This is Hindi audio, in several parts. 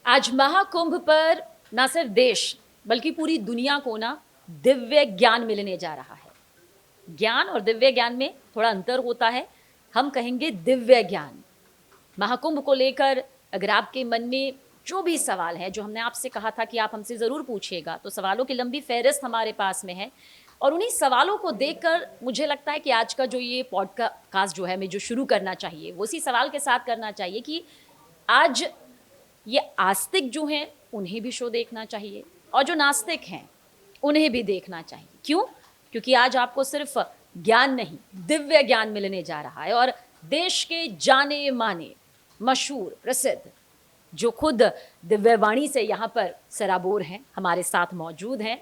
आज महाकुंभ पर ना सिर्फ देश बल्कि पूरी दुनिया को ना दिव्य ज्ञान मिलने जा रहा है। ज्ञान और दिव्य ज्ञान में थोड़ा अंतर होता है। हम कहेंगे दिव्य ज्ञान। महाकुंभ को लेकर अगर आपके मन में जो भी सवाल है, जो हमने आपसे कहा था कि आप हमसे ज़रूर पूछिएगा, तो सवालों की लंबी फहरिस्त हमारे पास में है। और उन्हीं सवालों को देखकर मुझे लगता है कि आज का जो ये पॉडकास्ट जो है हमें जो शुरू करना चाहिए वो इसी सवाल के साथ करना चाहिए कि आज ये आस्तिक जो हैं उन्हें भी शो देखना चाहिए और जो नास्तिक हैं उन्हें भी देखना चाहिए। क्यों? क्योंकि आज आपको सिर्फ ज्ञान नहीं, दिव्य ज्ञान मिलने जा रहा है। और देश के जाने माने, मशहूर, प्रसिद्ध जो खुद दिव्यवाणी से यहाँ पर सराबोर हैं, हमारे साथ मौजूद हैं।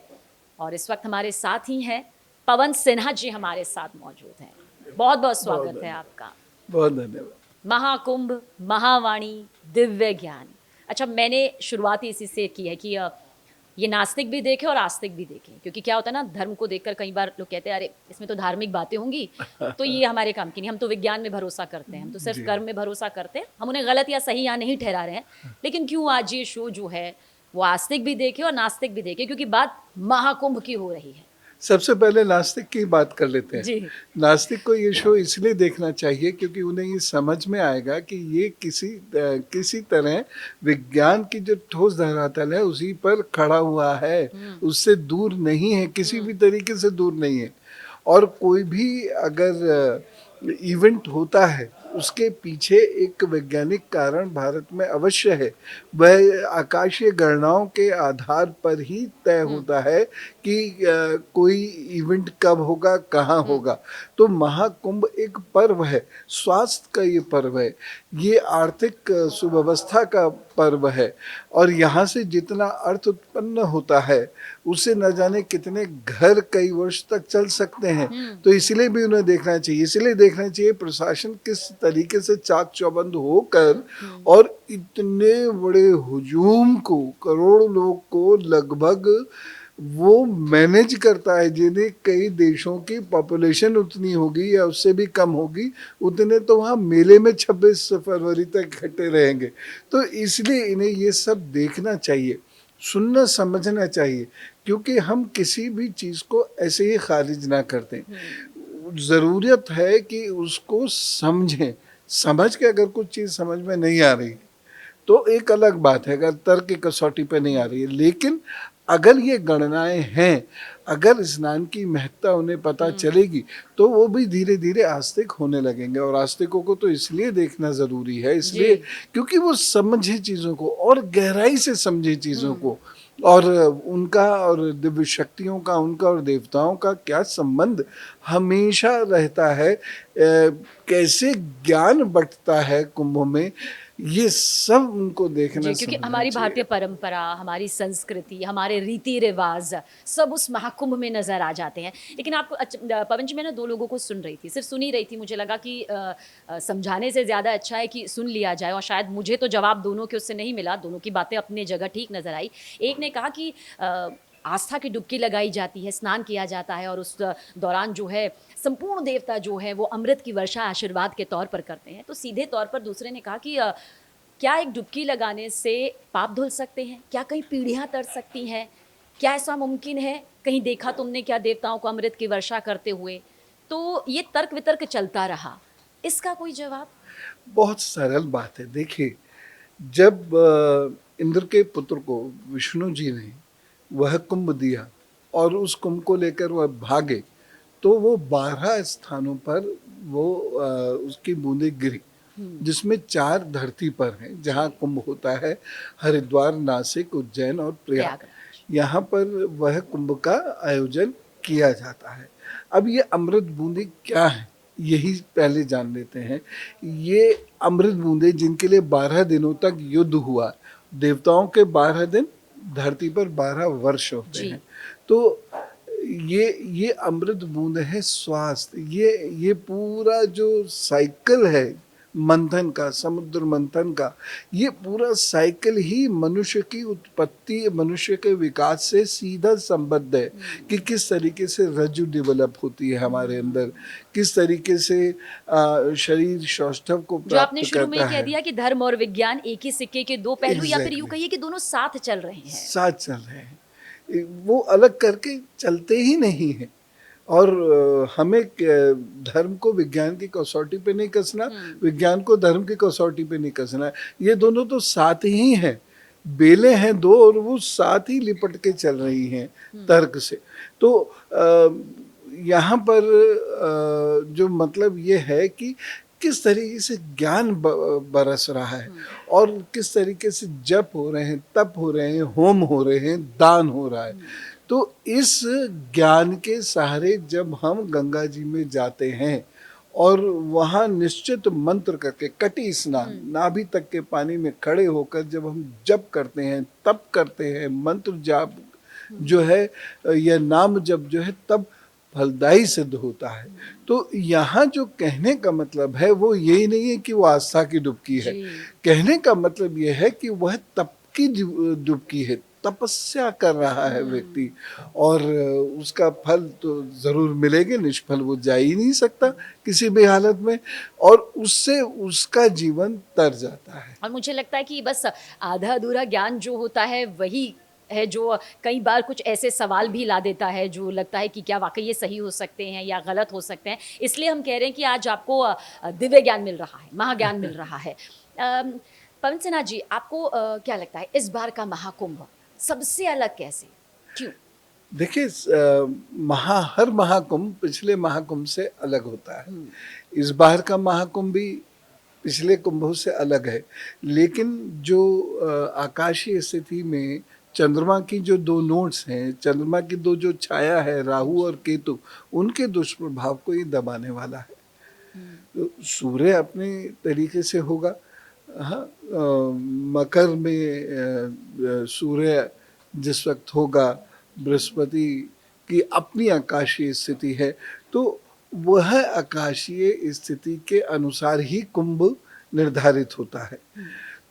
और इस वक्त हमारे साथ ही हैं पवन सिन्हा जी, हमारे साथ मौजूद हैं। बहुत बहुत स्वागत है आपका। बहुत धन्यवाद। महाकुंभ, महावाणी, दिव्य ज्ञान। अच्छा, मैंने शुरुआत ही इसी से की है कि ये नास्तिक भी देखें और आस्तिक भी देखें, क्योंकि क्या होता है ना, धर्म को देखकर कई बार लोग कहते हैं अरे इसमें तो धार्मिक बातें होंगी, तो ये हमारे काम की नहीं, हम तो विज्ञान में भरोसा करते हैं, हम तो सिर्फ जी। कर्म में भरोसा करते हैं। हम उन्हें गलत या सही यहाँ नहीं ठहरा रहे हैं, लेकिन क्यों आज ये शो जो है वो आस्तिक भी देखे और नास्तिक भी देखे, क्योंकि बात महाकुंभ की हो रही है। सबसे पहले नास्तिक की बात कर लेते हैं। जी। नास्तिक को ये शो इसलिए देखना चाहिए क्योंकि उन्हें ये समझ में आएगा कि ये किसी तरह विज्ञान की जो ठोस धरातल है उसी पर खड़ा हुआ है, उससे दूर नहीं है, किसी भी तरीके से दूर नहीं है। और कोई भी अगर इवेंट होता है उसके पीछे एक वैज्ञानिक कारण भारत में अवश्य है। वह आकाशीय गणनाओं के आधार पर ही तय होता है कि कोई इवेंट कब होगा, कहाँ होगा। तो महाकुंभ एक पर्व है, स्वास्थ्य का ये पर्व है, ये आर्थिक सुव्यवस्था का पर्व है। और यहाँ से जितना अर्थ उत्पन्न होता है उससे न जाने कितने घर कई वर्ष तक चल सकते हैं। तो इसलिए भी उन्हें देखना चाहिए। इसलिए देखना चाहिए प्रशासन किस तरीके से चाक चौबंद होकर और इतने बड़े हुजूम को, करोड़ों लोग को लगभग वो मैनेज करता है, जिन्हें कई देशों की पॉपुलेशन उतनी होगी या उससे भी कम होगी, उतने तो वहाँ मेले में 26 फरवरी तक इकट्ठे रहेंगे। तो इसलिए इन्हें ये सब देखना चाहिए, सुनना समझना चाहिए, क्योंकि हम किसी भी चीज़ को ऐसे ही खारिज ना करते। ज़रूरत है कि उसको समझें। समझ के अगर कुछ चीज़ समझ में नहीं आ रही तो एक अलग बात है, अगर तर्क की कसौटी पे नहीं आ रही है। लेकिन अगर ये गणनाएं हैं, अगर स्नान की महत्ता उन्हें पता चलेगी तो वो भी धीरे धीरे आस्तिक होने लगेंगे। और आस्तिकों को तो इसलिए देखना ज़रूरी है, इसलिए क्योंकि वो समझे चीज़ों को और गहराई से समझे चीज़ों को, और उनका और दिव्य शक्तियों का, उनका और देवताओं का क्या संबंध हमेशा रहता है, कैसे ज्ञान बंटता है कुंभों में, ये सब उनको देखना जी, क्योंकि समझना हमारी चाहिए। भारतीय परंपरा, हमारी संस्कृति, हमारे रीति रिवाज सब उस महाकुंभ में नजर आ जाते हैं। लेकिन आपको पवन जी, मैं ना दो लोगों को सुन रही थी, सिर्फ सुन ही रही थी। मुझे लगा कि समझाने से ज़्यादा अच्छा है कि सुन लिया जाए, और शायद मुझे तो जवाब दोनों के उससे नहीं मिला, दोनों की बातें अपनी जगह ठीक नजर आई। एक ने कहा कि आस्था की डुबकी लगाई जाती है, स्नान किया जाता है, और उस दौरान जो है संपूर्ण देवता जो है वो अमृत की वर्षा आशीर्वाद के तौर पर करते हैं। तो सीधे तौर पर दूसरे ने कहा कि क्या एक डुबकी लगाने से पाप धुल सकते हैं? क्या कई पीढ़ियां तर सकती हैं? क्या ऐसा मुमकिन है? कहीं देखा तुमने क्या देवताओं को अमृत की वर्षा करते हुए? तो ये तर्क वितर्क चलता रहा, इसका कोई जवाब? बहुत सरल बात है। देखिए, जब इंद्र के पुत्र को विष्णु जी ने वह कुंभ दिया और उस कुंभ को लेकर वह भागे, तो वो 12 स्थानों पर वो उसकी बूंदें गिरी, जिसमें 4 धरती पर हैं जहाँ कुंभ होता है, हरिद्वार, नासिक, उज्जैन और प्रयाग। प्रयागराज। यहाँ पर वह कुंभ का आयोजन किया जाता है। अब ये अमृत बूंदें क्या हैं, यही पहले जान लेते हैं। ये अमृत बूंदें जिनके लिए 12 दिनों तक युद्ध हुआ, देवताओं के 12 दिन, धरती पर 12 वर्ष होते जी। हैं। तो ये अमृत बूंद है स्वास्थ्य। ये पूरा जो साइकिल है मंथन का, समुद्र मंथन का, ये पूरा साइकिल ही मनुष्य की उत्पत्ति, मनुष्य के विकास से सीधा संबद्ध है कि किस तरीके से रज्जु डेवलप होती है हमारे अंदर, किस तरीके से शरीर सौष्ठव को जो आपने प्राप्त शुरू में करता कह है। दिया कि धर्म और विज्ञान एक ही सिक्के के दो पहलू, या फिर यूं एग्जैक्टली, कहिए कि दोनों साथ चल रहे हैं। साथ चल रहे हैं, वो अलग करके चलते ही नहीं है। और हमें धर्म को विज्ञान की कसौटी पे नहीं कसना, विज्ञान को धर्म की कसौटी पे नहीं कसना है। ये दोनों तो साथ ही हैं, बेलें हैं दो और वो साथ ही लिपट के चल रही हैं तर्क से। तो यहाँ पर जो मतलब ये है कि किस तरीके से ज्ञान बरस रहा है और किस तरीके से जप हो रहे हैं, तप हो रहे हैं, होम हो रहे हैं, दान हो रहा है। तो इस ज्ञान के सहारे जब हम गंगा जी में जाते हैं और वहाँ निश्चित मंत्र करके कटी स्नान, नाभि तक के पानी में खड़े होकर जब हम जप करते हैं, तप करते हैं, मंत्र जाप जो है या नाम जप जो है, तब फलदायी सिद्ध होता है। तो यहाँ जो कहने का मतलब है वो यही नहीं है कि वो आस्था की डुबकी है। कहने का मतलब ये है कि वह तप की डुबकी है, तपस्या कर रहा है व्यक्ति, और उसका फल तो जरूर मिलेगा, निष्फल वो जा ही नहीं सकता किसी भी हालत में, और उससे उसका जीवन तर जाता है। और मुझे लगता है कि बस आधा अधूरा ज्ञान जो होता है वही है जो कई बार कुछ ऐसे सवाल भी ला देता है जो लगता है कि क्या वाकई ये सही हो सकते हैं या गलत हो सकते हैं। इसलिए हम कह रहे हैं कि आज आपको दिव्य ज्ञान मिल रहा है, महाज्ञान मिल रहा है। पवन सिन्हा जी, आपको क्या लगता है इस बार का महाकुंभ सबसे अलग कैसे, क्यों? देखिए, हर महाकुंभ पिछले महाकुंभ से अलग होता है। इस बार का महाकुंभ भी पिछले कुंभों से अलग है, लेकिन जो आकाशीय स्थिति में चंद्रमा की जो दो नोड्स हैं, चंद्रमा की दो जो छाया है, राहु और केतु, उनके दुष्प्रभाव को ये दबाने वाला है। तो सूर्य अपने तरीके से होगा, हाँ, मकर में सूर्य जिस वक्त होगा, बृहस्पति की अपनी आकाशीय स्थिति है, तो वह आकाशीय स्थिति के अनुसार ही कुंभ निर्धारित होता है।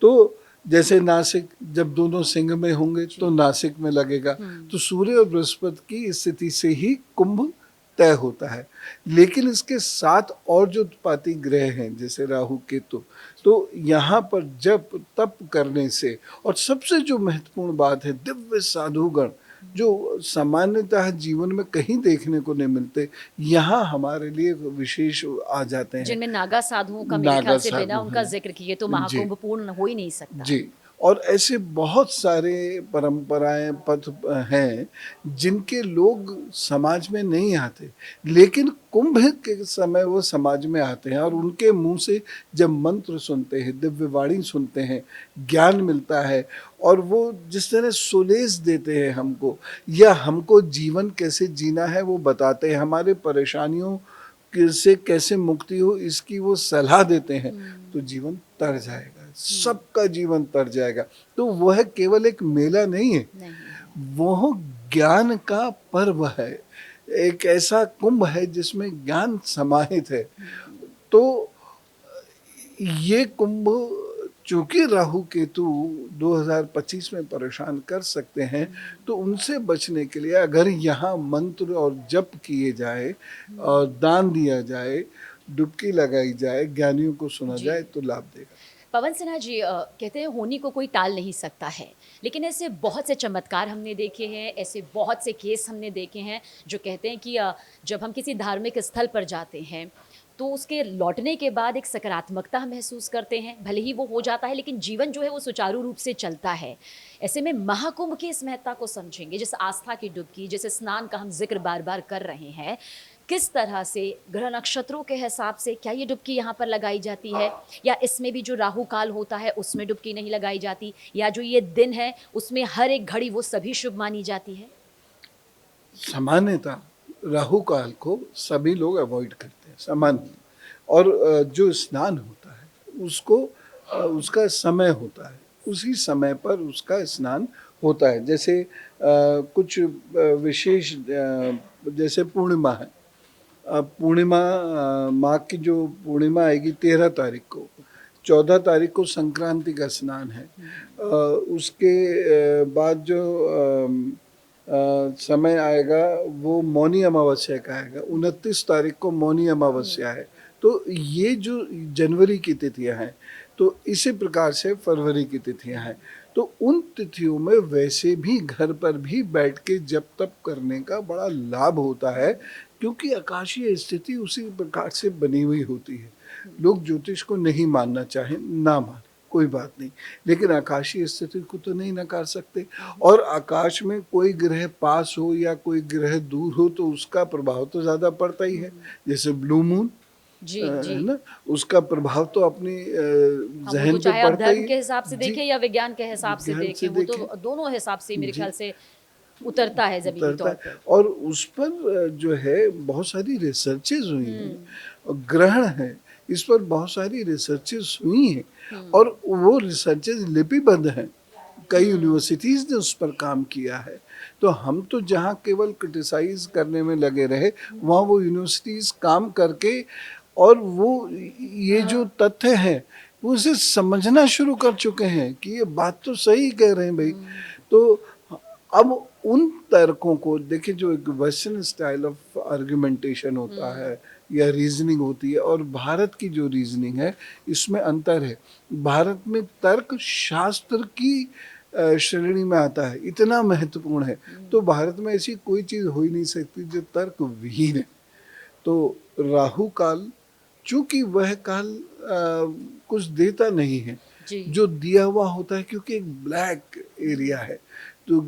तो जैसे नासिक जब दोनों सिंह में होंगे तो नासिक में लगेगा, तो सूर्य और बृहस्पति की स्थिति से ही कुंभ तय होता है। लेकिन इसके साथ और जो उत्पाती ग्रह हैं जैसे राहु केतु, तो यहाँ पर जप तप करने से, और सबसे जो महत्वपूर्ण बात है, दिव्य साधुगण जो सामान्यतः जीवन में कहीं देखने को नहीं मिलते, यहाँ हमारे लिए विशेष आ जाते हैं। जिनमें नागा साधुओं का मेरे ख्याल से बिना उनका जिक्र किए तो जी महाकुंभ पूर्ण हो ही नहीं सकता। जी, और ऐसे बहुत सारे परंपराएं पथ हैं जिनके लोग समाज में नहीं आते, लेकिन कुंभ के समय वो समाज में आते हैं, और उनके मुंह से जब मंत्र सुनते हैं, दिव्य वाणी सुनते हैं, ज्ञान मिलता है, और वो जिस तरह सुलेस देते हैं हमको, या हमको जीवन कैसे जीना है वो बताते हैं, हमारे परेशानियों से कैसे मुक्ति हो इसकी वो सलाह देते हैं, तो जीवन तर जाएगा, सबका जीवन तर जाएगा। तो वह केवल एक मेला नहीं है, वह ज्ञान का पर्व है, एक ऐसा कुंभ है जिसमें ज्ञान समाहित है। तो ये कुंभ चूंकि राहु केतु 2025 में परेशान कर सकते हैं, तो उनसे बचने के लिए अगर यहाँ मंत्र और जप किए जाए और दान दिया जाए, डुबकी लगाई जाए, ज्ञानियों को सुना जाए, तो लाभ देगा। पवन सिन्हा जी, कहते हैं होनी को कोई टाल नहीं सकता है, लेकिन ऐसे बहुत से चमत्कार हमने देखे हैं, ऐसे बहुत से केस हमने देखे हैं जो कहते हैं कि जब हम किसी धार्मिक स्थल पर जाते हैं तो उसके लौटने के बाद एक सकारात्मकता हम महसूस करते हैं, भले ही वो हो जाता है लेकिन जीवन जो है वो सुचारू रूप से चलता है। ऐसे में महाकुंभ की इस महत्ता को समझेंगे, जिस आस्था की डुबकी, जिस स्नान का हम जिक्र बार बार कर रहे हैं, किस तरह से ग्रह नक्षत्रों के हिसाब से क्या ये डुबकी यहाँ पर लगाई जाती है, या इसमें भी जो राहु काल होता है उसमें डुबकी नहीं लगाई जाती, या जो ये दिन है उसमें हर एक घड़ी वो सभी शुभ मानी जाती है? सामान्यतः राहु काल को सभी लोग अवॉइड करते हैं सामान्य, और जो स्नान होता है उसको उसका समय होता है, उसी समय पर उसका स्नान होता है। जैसे कुछ विशेष जैसे पूर्णिमा है, पूर्णिमा, माघ की जो पूर्णिमा आएगी 13 तारीख को, 14 तारीख को संक्रांति का स्नान है। उसके बाद जो समय आएगा वो मौनी अमावस्या का आएगा। 29 तारीख को मौनी अमावस्या है। तो ये जो जनवरी की तिथियां हैं, तो इसी प्रकार से फरवरी की तिथियां हैं। तो उन तिथियों में वैसे भी घर पर भी बैठ के जप तप करने का बड़ा लाभ होता है, क्योंकि आकाशीय स्थिति उसी प्रकार से बनी हुई होती है। लोग ज्योतिष को नहीं मानना चाहें, ना माने, कोई बात नहीं, लेकिन आकाशीय स्थिति को तो नहीं नकार सकते। और आकाश में कोई ग्रह पास हो या कोई ग्रह दूर हो तो उसका प्रभाव तो ज़्यादा पड़ता ही है। जैसे ब्लू मून, जी जी। है ना, उसका प्रभाव तो अपनी हाँ, वो तो जहन पे चाहे आप पड़ता ही धर्म है। के हिसाब से जी, देखें या विज्ञान के हिसाब से ध्यान से देखें, वो तो देखें। दोनों हिसाब से मेरे जी, ख्याल से उतरता है ज़मीनी उतरता तौर है। पर। और उस पर जो है बहुत सारी रिसर्चेज हुई हैं, और ग्रहण है, इस पर बहुत सारी रिसर्चेज हुई हैं, और वो रिसर्चेज लिपिबद्ध हैं। कई यूनिवर्सिटीज ने उस पर काम किया है। तो हम तो जहाँ केवल क्रिटिसाइज करने में लगे रहे, वहाँ वो यूनिवर्सिटीज काम करके और वो ये जो तथ्य है वो उसे समझना शुरू कर चुके हैं कि ये बात तो सही कह रहे हैं भाई। तो अब उन तर्कों को देखिए, जो एक वेस्टर्न स्टाइल ऑफ आर्गुमेंटेशन होता है या रीजनिंग होती है, और भारत की जो रीजनिंग है, इसमें अंतर है। भारत में तर्क शास्त्र की श्रेणी में आता है, इतना महत्वपूर्ण है। तो भारत में ऐसी कोई चीज हो ही नहीं सकती जो तर्क विहीन है। तो राहु काल, चूंकि वह काल कुछ देता नहीं है, जी। जो दिया हुआ होता है, क्योंकि एक ब्लैक एरिया है, तो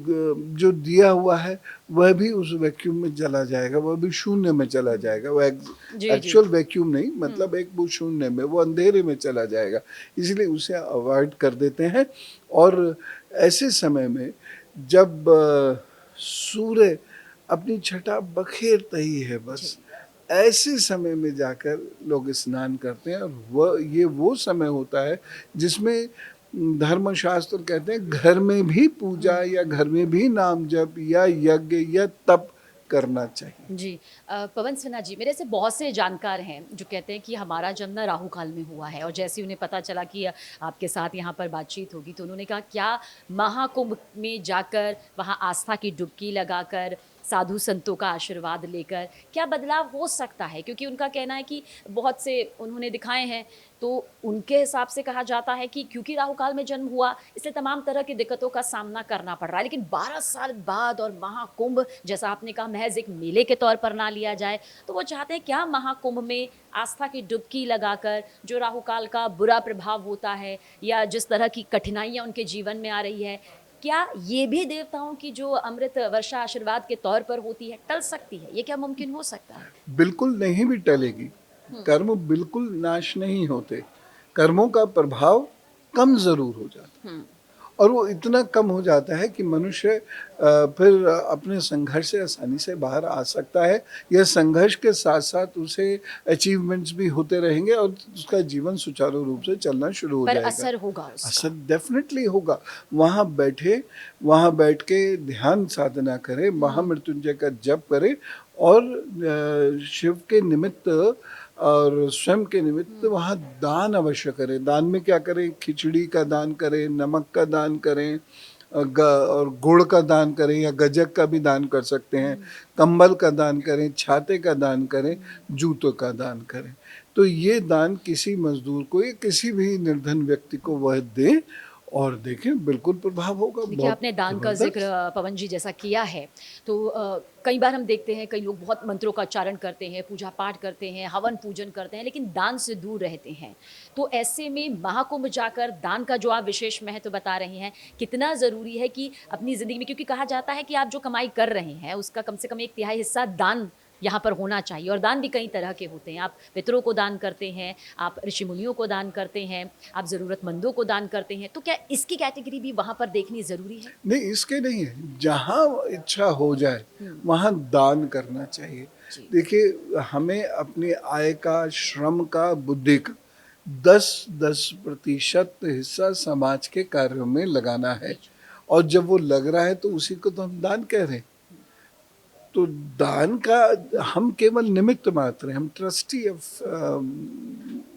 जो दिया हुआ है वह भी उस वैक्यूम में चला जाएगा, वह भी शून्य में चला जाएगा। वह जी, जी। एक्चुअल वैक्यूम नहीं, मतलब एक वो शून्य में, वो अंधेरे में चला जाएगा, इसलिए उसे अवॉइड कर देते हैं। और ऐसे समय में जब सूर्य अपनी छटा बखेरता ही है, बस ऐसे समय में जाकर लोग स्नान करते हैं। और वो समय होता है जिसमें धर्मशास्त्र कहते हैं घर में भी पूजा या घर में भी नाम जप या यज्ञ या तप करना चाहिए। जी। पवन सिन्हा जी, मेरे से बहुत से जानकार हैं जो कहते हैं कि हमारा जन्म ना राहु काल में हुआ है, और जैसे ही उन्हें पता चला कि आपके साथ यहाँ पर बातचीत होगी, तो उन्होंने कहा क्या महाकुंभ में जाकर वहाँ आस्था की डुबकी लगाकर साधु संतों का आशीर्वाद लेकर क्या बदलाव हो सकता है, क्योंकि उनका कहना है कि बहुत से उन्होंने दिखाए हैं, तो उनके हिसाब से कहा जाता है कि क्योंकि राहु काल में जन्म हुआ इसलिए तमाम तरह की दिक्कतों का सामना करना पड़ रहा है, लेकिन 12 साल बाद और महाकुंभ जैसा आपने कहा महज एक मेले के तौर पर ना लिया जाए, तो वो चाहते हैं क्या महाकुंभ में आस्था की डुबकी लगाकर जो राहु काल का बुरा प्रभाव होता है या जिस तरह की कठिनाइयां उनके जीवन में आ रही है, क्या ये भी देवताओं की जो अमृत वर्षा आशीर्वाद के तौर पर होती है टल सकती है? ये क्या मुमकिन हो सकता है? बिल्कुल नहीं भी टलेगी। कर्म बिल्कुल नाश नहीं होते, कर्मों का प्रभाव कम जरूर हो जाता है, और वो इतना कम हो जाता है कि मनुष्य फिर अपने संघर्ष से आसानी से बाहर आ सकता है। यह संघर्ष के साथ साथ उसे अचीवमेंट्स भी होते रहेंगे, और उसका जीवन सुचारू रूप से चलना शुरू हो पर जाएगा। असर होगा उसका। असर डेफिनेटली होगा। वहाँ बैठ के ध्यान साधना करें, महामृत्युंजय का जप करें, और शिव के निमित्त और स्वयं के निमित्त वहाँ दान अवश्य करें। दान में क्या करें? खिचड़ी का दान करें, नमक का दान करें, और गुड़ का दान करें, या गजक का भी दान कर सकते हैं, कंबल का दान करें, छाते का दान करें, जूतों का दान करें। तो ये दान किसी मजदूर को या किसी भी निर्धन व्यक्ति को वह दें, और देखें बिल्कुल प्रभाव होगा। देखिए, बहुत आपने दान का जबरदस्त। ज़िक्र पवन जी जैसा किया है, तो कई बार हम देखते हैं कई लोग बहुत मंत्रों का उच्चारण करते हैं, पूजा पाठ करते हैं, हवन पूजन करते हैं, लेकिन दान से दूर रहते हैं। तो ऐसे में महाकुंभ जाकर दान का जो आप विशेष महत्व बता रहे हैं, कितना ज़रूरी है कि अपनी ज़िंदगी में, क्योंकि कहा जाता है कि आप जो कमाई कर रहे हैं उसका कम से कम 1/3 हिस्सा दान यहाँ पर होना चाहिए, और दान भी कई तरह के होते हैं। आप पितरों को दान करते हैं, आप ऋषि मुनियों को दान करते हैं, आप ज़रूरतमंदों को दान करते हैं, तो क्या इसकी कैटेगरी भी वहाँ पर देखनी ज़रूरी है? नहीं, इसके नहीं है, जहाँ इच्छा हो जाए वहाँ दान करना चाहिए। जी। देखिए, हमें अपनी आय का, श्रम का, बुद्धि का 10-10% हिस्सा समाज के कार्यों में लगाना है, और जब वो लग रहा है तो उसी को तो हम दान कह रहे हैं। तो दान का हम केवल निमित्त मात्र हैं, हम ट्रस्टी ऑफ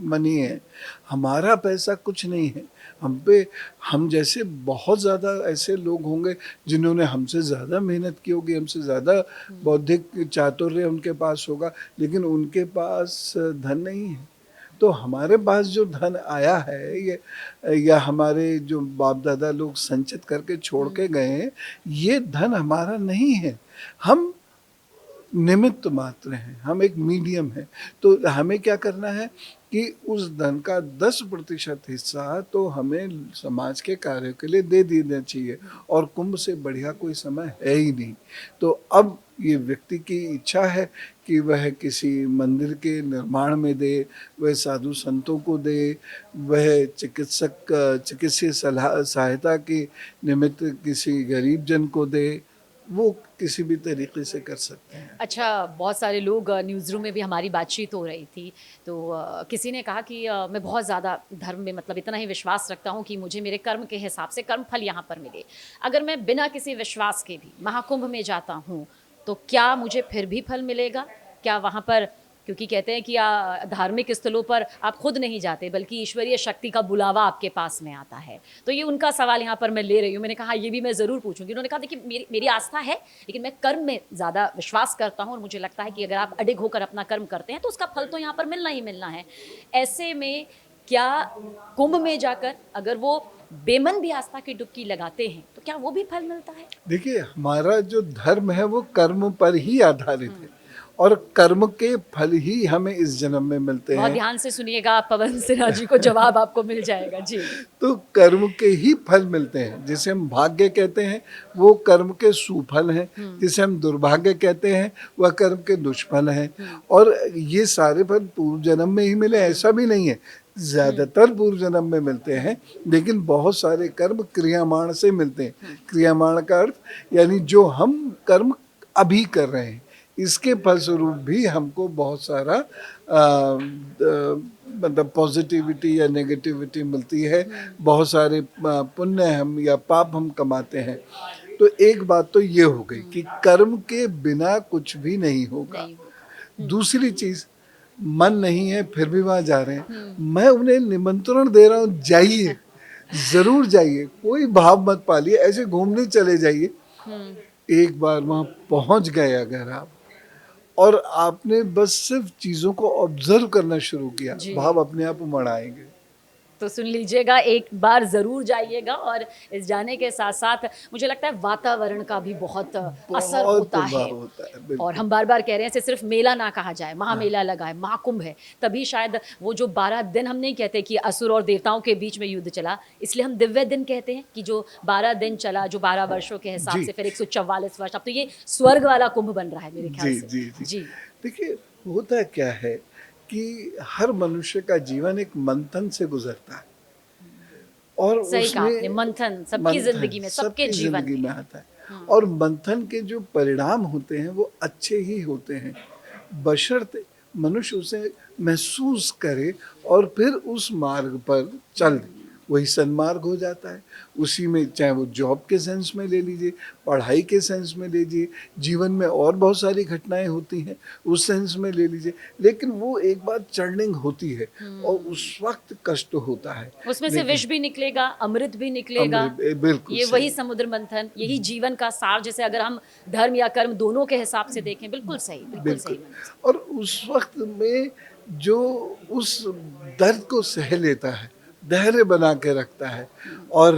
मनी है, हमारा पैसा कुछ नहीं है। हम पे, हम जैसे बहुत ज़्यादा ऐसे लोग होंगे जिन्होंने हमसे ज़्यादा मेहनत की होगी, हमसे ज़्यादा बौद्धिक चातुर्य उनके पास होगा, लेकिन उनके पास धन नहीं है। तो हमारे पास जो धन आया है, ये या हमारे जो बाप दादा लोग संचित करके छोड़ के गए हैं, ये धन हमारा नहीं है। हम निमित्त मात्र हैं, हम एक मीडियम हैं। तो हमें क्या करना है कि उस धन का 10% हिस्सा तो हमें समाज के कार्यों के लिए दे देना चाहिए, और कुंभ से बढ़िया कोई समय है ही नहीं। तो अब ये व्यक्ति की इच्छा है कि वह किसी मंदिर के निर्माण में दे, वह साधु संतों को दे, वह चिकित्सीय सलाह सहायता के निमित्त किसी गरीब जन को दे, वो किसी भी तरीके से कर सकते हैं। अच्छा, बहुत सारे लोग न्यूज़ रूम में भी हमारी बातचीत हो रही थी, तो किसी ने कहा कि मैं बहुत ज़्यादा धर्म में मतलब इतना ही विश्वास रखता हूँ कि मुझे मेरे कर्म के हिसाब से कर्म फल यहाँ पर मिले। अगर मैं बिना किसी विश्वास के भी महाकुंभ में जाता हूँ, तो क्या मुझे फिर भी फल मिलेगा? क्या वहाँ पर, क्योंकि कहते हैं कि धार्मिक स्थलों पर आप खुद नहीं जाते बल्कि ईश्वरीय शक्ति का बुलावा आपके पास में आता है। तो ये उनका सवाल यहाँ पर मैं ले रही हूँ। मैंने कहा ये भी मैं ज़रूर पूछूंगी। उन्होंने कहा देखिए मेरी आस्था है, लेकिन मैं कर्म में ज़्यादा विश्वास करता हूँ और मुझे लगता है कि अगर आप अडिग होकर अपना कर्म करते हैं तो उसका फल तो यहाँ पर मिलना ही मिलना है। ऐसे में क्या कुंभ में जाकर अगर वो बेमन भी आस्था की डुबकी लगाते हैं तो क्या वो भी फल मिलता है? देखिए, हमारा जो धर्म है वो कर्म पर ही आधारित है, और कर्म के फल ही हमें इस जन्म में मिलते बहुत हैं। ध्यान से सुनिएगा, पवन सिन्हा जी को जवाब आपको मिल जाएगा जी। तो कर्म के ही फल मिलते हैं। जिसे हम भाग्य कहते हैं वो कर्म के सुफल हैं, जिसे हम दुर्भाग्य कहते हैं वह कर्म के दुष्फल हैं। और ये सारे फल पूर्व जन्म में ही मिले ऐसा भी नहीं है, ज्यादातर पूर्व जन्म में मिलते हैं, लेकिन बहुत सारे कर्म क्रियामाण से मिलते हैं। क्रियामाण का अर्थ यानी जो हम कर्म अभी कर रहे हैं, इसके फलस्वरूप भी हमको बहुत सारा मतलब पॉजिटिविटी या नेगेटिविटी मिलती है, बहुत सारे पुण्य हम या पाप हम कमाते हैं। तो एक बात तो ये हो गई कि कर्म के बिना कुछ भी नहीं होगा। दूसरी चीज, मन नहीं है फिर भी वहां जा रहे हैं, मैं उन्हें निमंत्रण दे रहा हूँ, जाइए, जरूर जाइए, कोई भाव मत पालिए, ऐसे घूमने चले जाइए। एक बार वहां पहुंच गए अगर आप, और आपने बस सिर्फ चीजों को ऑब्जर्व करना शुरू किया, भाव अपने आप उमड़ आएंगे। तो सुन लीजिएगा, एक बार ज़रूर जाइएगा। और इस जाने के साथ साथ मुझे लगता है वातावरण का भी बहुत असर होता है। और हम बार बार कह रहे हैं इसे सिर्फ मेला ना कहा जाए, महामेला लगा है, महाकुंभ है, तभी शायद वो जो 12 दिन, हम नहीं कहते कि असुर और देवताओं के बीच में युद्ध चला, इसलिए हम दिव्य दिन कहते हैं कि जो 12 दिन चला, जो 12 वर्षों के हिसाब से फिर 144 वर्ष, अब तो ये स्वर्ग वाला कुंभ बन रहा है मेरे ख्याल से। जी। देखिए, होता क्या है कि हर मनुष्य का जीवन एक मंथन से गुजरता है, और सही कहा आपने, मंथन सबकी जिंदगी में, सबके जीवन में आता है। और मंथन के जो परिणाम होते हैं वो अच्छे ही होते हैं, बशर्ते मनुष्य उसे महसूस करे और फिर उस मार्ग पर चल दे, वही सन्मार्ग हो जाता है। उसी में, चाहे वो जॉब के सेंस में ले लीजिए, पढ़ाई के सेंस में ले लीजिए, जीवन में और बहुत सारी घटनाएं होती हैं उस सेंस में ले लीजिए, लेकिन वो एक बार चर्निंग होती है और उस वक्त कष्ट होता है। उसमें से विष भी निकलेगा, अमृत भी निकलेगा। बिल्कुल, ये वही समुद्र मंथन, यही जीवन का सार, जैसे अगर हम धर्म या कर्म दोनों के हिसाब से देखें, बिल्कुल सही, बिल्कुल सही। और उस वक्त में जो उस दर्द को सह लेता है, धैर्य बना के रखता है, और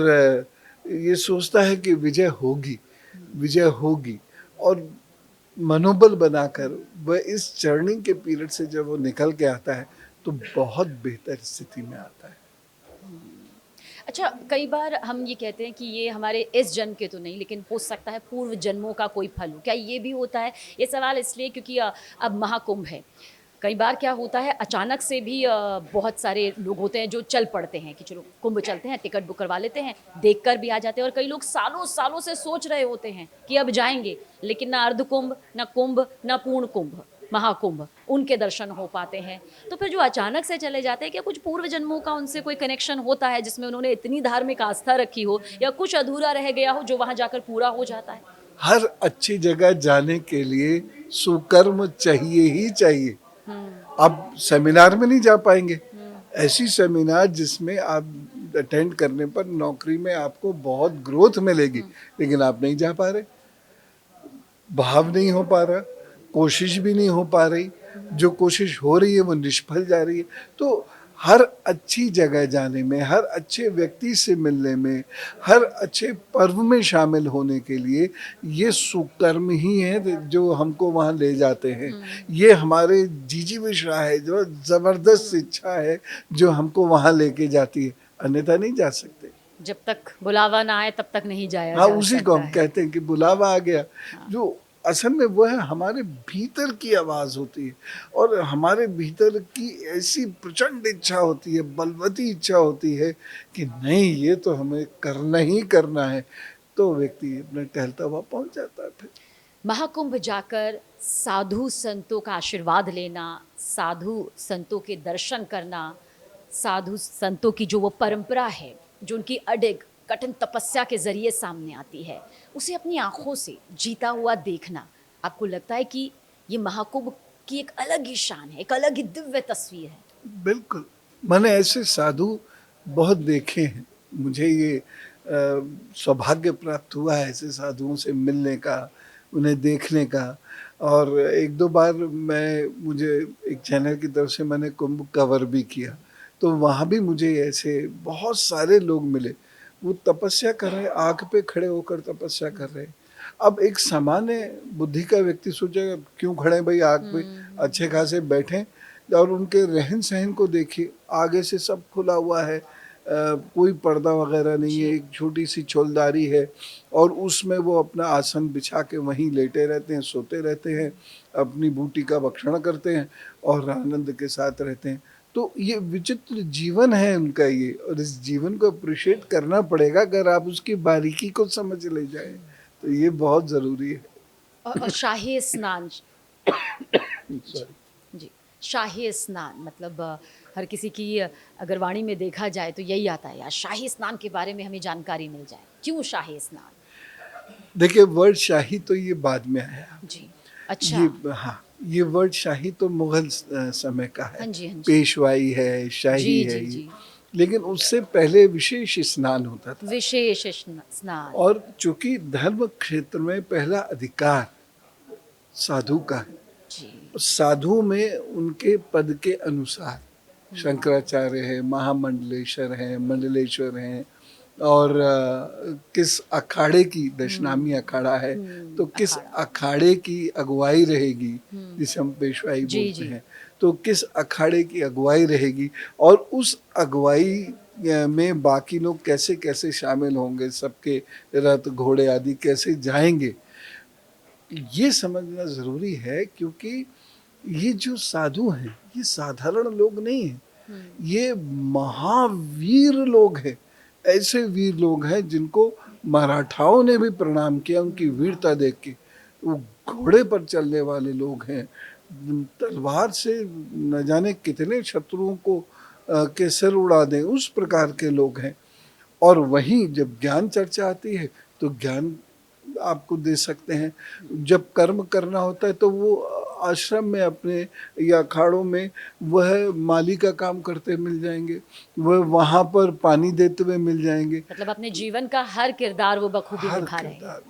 ये सोचता है कि विजय होगी, विजय होगी, और मनोबल बनाकर वह इस चर्निंग के पीरियड से जब वो निकल के आता है तो बहुत बेहतर स्थिति में आता है। अच्छा, कई बार हम ये कहते हैं कि ये हमारे इस जन्म के तो नहीं, लेकिन हो सकता है पूर्व जन्मों का कोई फल हो, क्या ये भी होता है? ये सवाल इसलिए क्योंकि अब महाकुंभ है। कई बार क्या होता है, अचानक से भी बहुत सारे लोग होते हैं जो चल पड़ते हैं कि चलो कुंभ चलते हैं, टिकट बुक करवा लेते हैं, देखकर भी आ जाते हैं। और कई लोग सालों सालों से सोच रहे होते हैं कि अब जाएंगे, लेकिन ना अर्ध कुंभ, ना कुंभ, ना पूर्ण कुंभ, महाकुंभ उनके दर्शन हो पाते हैं। तो फिर जो अचानक से चले जाते हैं, क्या कुछ पूर्व जन्मों का उनसे कोई कनेक्शन होता है जिसमें उन्होंने इतनी धार्मिक आस्था रखी हो, या कुछ अधूरा रह गया हो जो वहाँ जाकर पूरा हो जाता है? हर अच्छी जगह जाने के लिए सुकर्म चाहिए ही चाहिए। आप सेमिनार में नहीं जा पाएंगे, ऐसी सेमिनार जिसमें आप अटेंड करने पर नौकरी में आपको बहुत ग्रोथ मिलेगी, लेकिन आप नहीं जा पा रहे, भाव नहीं हो पा रहा, कोशिश भी नहीं हो पा रही, जो कोशिश हो रही है वो निष्फल जा रही है। तो हर अच्छी जगह जाने में, हर अच्छे व्यक्ति से मिलने में, हर अच्छे पर्व में शामिल होने के लिए ये सुकर्म ही है जो हमको वहाँ ले जाते हैं। ये हमारे जीजी विश्वा है, जो जबरदस्त इच्छा है जो हमको वहाँ लेके जाती है, अन्यथा नहीं जा सकते। जब तक बुलावा ना आए तब तक नहीं जाया हाँ, जा उसी को सकता हम है। कहते हैं कि बुलावा आ गया। जो असल में वो है हमारे भीतर की आवाज होती है, और हमारे भीतर की ऐसी प्रचंड इच्छा होती है, बलवती इच्छा होती है कि नहीं, ये तो हमें करना ही करना है, तो व्यक्ति अपने टहलता हुआ पहुंच जाता है। फिर महाकुंभ जाकर साधु संतों का आशीर्वाद लेना, साधु संतों के दर्शन करना, साधु संतों की जो वो परंपरा है, जो उनकी अडिग कठिन तपस्या के जरिए सामने आती है, उसे अपनी आंखों से जीता हुआ देखना, आपको लगता है कि ये महाकुंभ की एक अलग ही शान है, एक अलग ही दिव्य तस्वीर है? बिल्कुल, मैंने ऐसे साधु बहुत देखे हैं। मुझे ये सौभाग्य प्राप्त हुआ है ऐसे साधुओं से मिलने का, उन्हें देखने का। और एक दो बार मुझे एक चैनल की तरफ से मैंने कुंभ कवर भी किया, तो वहाँ भी मुझे ऐसे बहुत सारे लोग मिले। वो तपस्या कर रहे, आग पे खड़े होकर तपस्या कर रहे। अब एक सामान्य बुद्धि का व्यक्ति सोचेगा क्यों खड़े हैं भाई आग पे, अच्छे खासे बैठे। और उनके रहन सहन को देखिए, आगे से सब खुला हुआ है, कोई पर्दा वगैरह नहीं है, एक छोटी सी छोलदारी है, और उसमें वो अपना आसन बिछा के वहीं लेटे रहते हैं, सोते रहते हैं, अपनी बूटी का भक्षण करते हैं और आनंद के साथ रहते हैं। तो ये विचित्र जीवन है उनका ये, और इस जीवन को अप्रिशिएट करना पड़ेगा अगर आप उसकी बारीकी को समझ ले जाए, तो ये बहुत ज़रूरी है। और शाही स्नान, सॉरी। जी, शाही स्नान मतलब हर किसी की अगर वाणी में देखा जाए तो यही आता है, यार शाही स्नान के बारे में हमें जानकारी मिल जाए। क्यों शाही स्नान? देखिए, वर्ड शाही तो ये बाद में आया। जी, अच्छा। हाँ, ये वर्ड शाही तो मुगल समय का हाँ है। जी, हाँ जी। पेशवाई है, शाही जी, है जी, ये। जी। लेकिन उससे पहले विशेष स्नान होता था, विशेष स्नान। और चूंकि धर्म क्षेत्र में पहला अधिकार साधु का है, जी, साधु में उनके पद के अनुसार शंकराचार्य है, महामंडलेश्वर है, मंडलेश्वर हैं, और किस अखाड़े की, दशनामी अखाड़ा है तो किस अखाड़े की अगुवाई रहेगी, जिसे हम पेशवाई जी, बोलते जी। हैं, तो किस अखाड़े की अगुवाई रहेगी, और उस अगुवाई में बाकी लोग कैसे कैसे शामिल होंगे, सबके रथ घोड़े आदि कैसे जाएंगे, ये समझना जरूरी है। क्योंकि ये जो साधु हैं ये साधारण लोग नहीं हैं, ये महावीर लोग हैं। ऐसे वीर लोग हैं जिनको मराठाओं ने भी प्रणाम किया उनकी वीरता देख के। वो घोड़े पर चलने वाले लोग हैं, तलवार से न जाने कितने शत्रुओं को के सिर उड़ा दें, उस प्रकार के लोग हैं। और वहीं जब ज्ञान चर्चा आती है तो ज्ञान आपको दे सकते हैं। जब कर्म करना होता है तो वो आश्रम में अपने या अखाड़ों में वह माली का काम करते मिल जाएंगे, वह वहाँ पर पानी देते हुए मिल जाएंगे। मतलब अपने जीवन का हर किरदार वो बखूबी हर निभा रहे हैं। किरदार,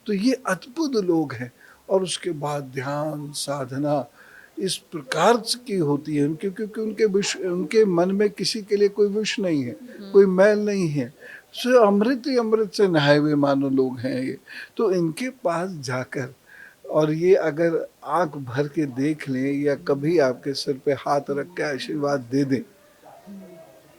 तो ये अद्भुत लोग हैं। और उसके बाद ध्यान साधना इस प्रकार की होती है उनकी, क्योंकि उनके मन में किसी के लिए कोई विष नहीं है, कोई मैल नहीं है, सो अमृत ही अमृत से नहाए हुए मानो लोग हैं ये। तो इनके पास जाकर, और ये अगर आंख भर के देख लें या कभी आपके सिर पे हाथ रख के आशीर्वाद दे दें,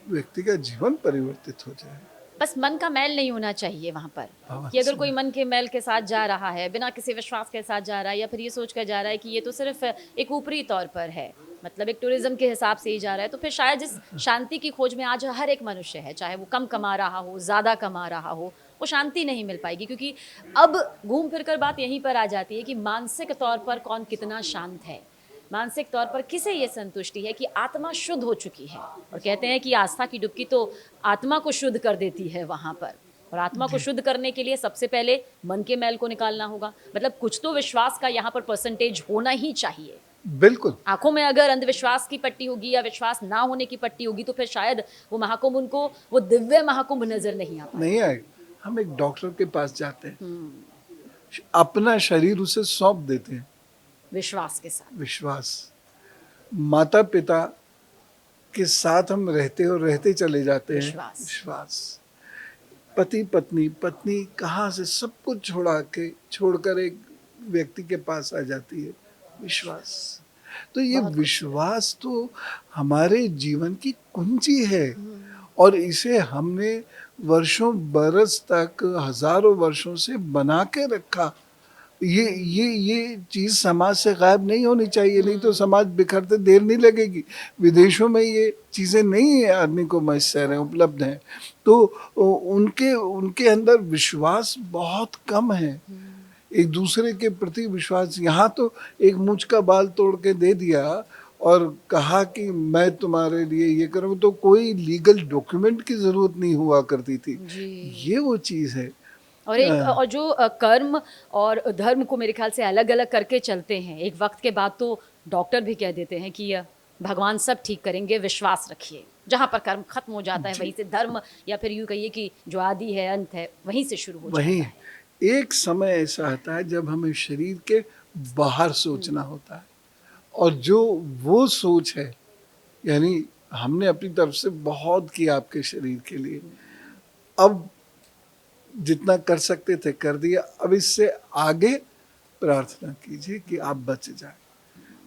व्यक्ति का जीवन परिवर्तित हो जाए। बस मन का मैल नहीं होना चाहिए वहाँ पर, हाँ, कि अगर कोई मन के मैल के साथ जा रहा है, बिना किसी विश्वास के साथ जा रहा है, या फिर ये सोच कर जा रहा है कि ये तो सिर्फ एक ऊपरी तौर पर है, मतलब एक टूरिज्म के हिसाब से ही जा रहा है, तो फिर शायद जिस शांति की खोज में आज हर एक मनुष्य है, चाहे वो कम कमा रहा हो, ज़्यादा कमा रहा हो, वो शांति नहीं मिल पाएगी। क्योंकि अब घूम फिर कर बात यहीं पर आ जाती है कि मानसिक तौर पर कौन कितना शांत है, मानसिक तौर पर किसे ये संतुष्टि है कि आत्मा शुद्ध हो चुकी है। और कहते हैं कि आस्था की डुबकी तो आत्मा को शुद्ध कर देती है वहाँ पर। और आत्मा को शुद्ध करने के लिए सबसे पहले मन के मैल को निकालना होगा। मतलब कुछ तो विश्वास का यहाँ पर परसेंटेज होना ही चाहिए। बिल्कुल। आंखों में अगर अंधविश्वास की पट्टी होगी या विश्वास ना होने की पट्टी होगी तो फिर शायद वो महाकुंभ उनको वो दिव्य महाकुंभ नजर नहीं आता। नहीं आएगा। हम एक डॉक्टर के पास जाते हैं, अपना शरीर उसे सौंप देते हैं, विश्वास के साथ। विश्वास। माता पिता के साथ हम रहते और रहते चले जाते हैं, विश्वास। विश्वास। पति पत्नी, पत्नी कहाँ से सब कुछ छोड़कर एक व्यक्ति के पास आ जाती है, विश्वास। तो ये विश्वास तो हमारे जीवन की कुंजी है और इसे हमने वर्षों बरस तक, हजारों वर्षों से बना के रखा। ये चीज समाज से गायब नहीं होनी चाहिए, नहीं तो समाज बिखरते देर नहीं लगेगी। विदेशों में ये चीजें नहीं है, आदमी को मैसर है, उपलब्ध हैं, तो उनके उनके अंदर विश्वास बहुत कम है, एक दूसरे के प्रति विश्वास। यहाँ तो एक मूंछ का बाल तोड़ के दे दिया और कहा कि मैं तुम्हारे लिए ये करूँगा, तो कोई लीगल डॉक्यूमेंट की जरूरत नहीं हुआ करती थी। ये वो चीज है। और जो कर्म और धर्म को मेरे ख्याल से अलग अलग करके चलते हैं, एक वक्त के बाद तो डॉक्टर भी कह देते हैं कि भगवान सब ठीक करेंगे, विश्वास रखिए। जहाँ पर कर्म खत्म हो जाता है वहीं से धर्म, या फिर यूँ कहिए कि जो आदि है अंत है, वहीं से शुरू हो जाता है। एक समय ऐसा आता है जब हमें शरीर के बाहर सोचना होता है, और जो वो सोच है, यानी हमने अपनी तरफ से बहुत किया आपके शरीर के लिए, अब जितना कर सकते थे कर दिया, अब इससे आगे प्रार्थना कीजिए कि आप बच जाए।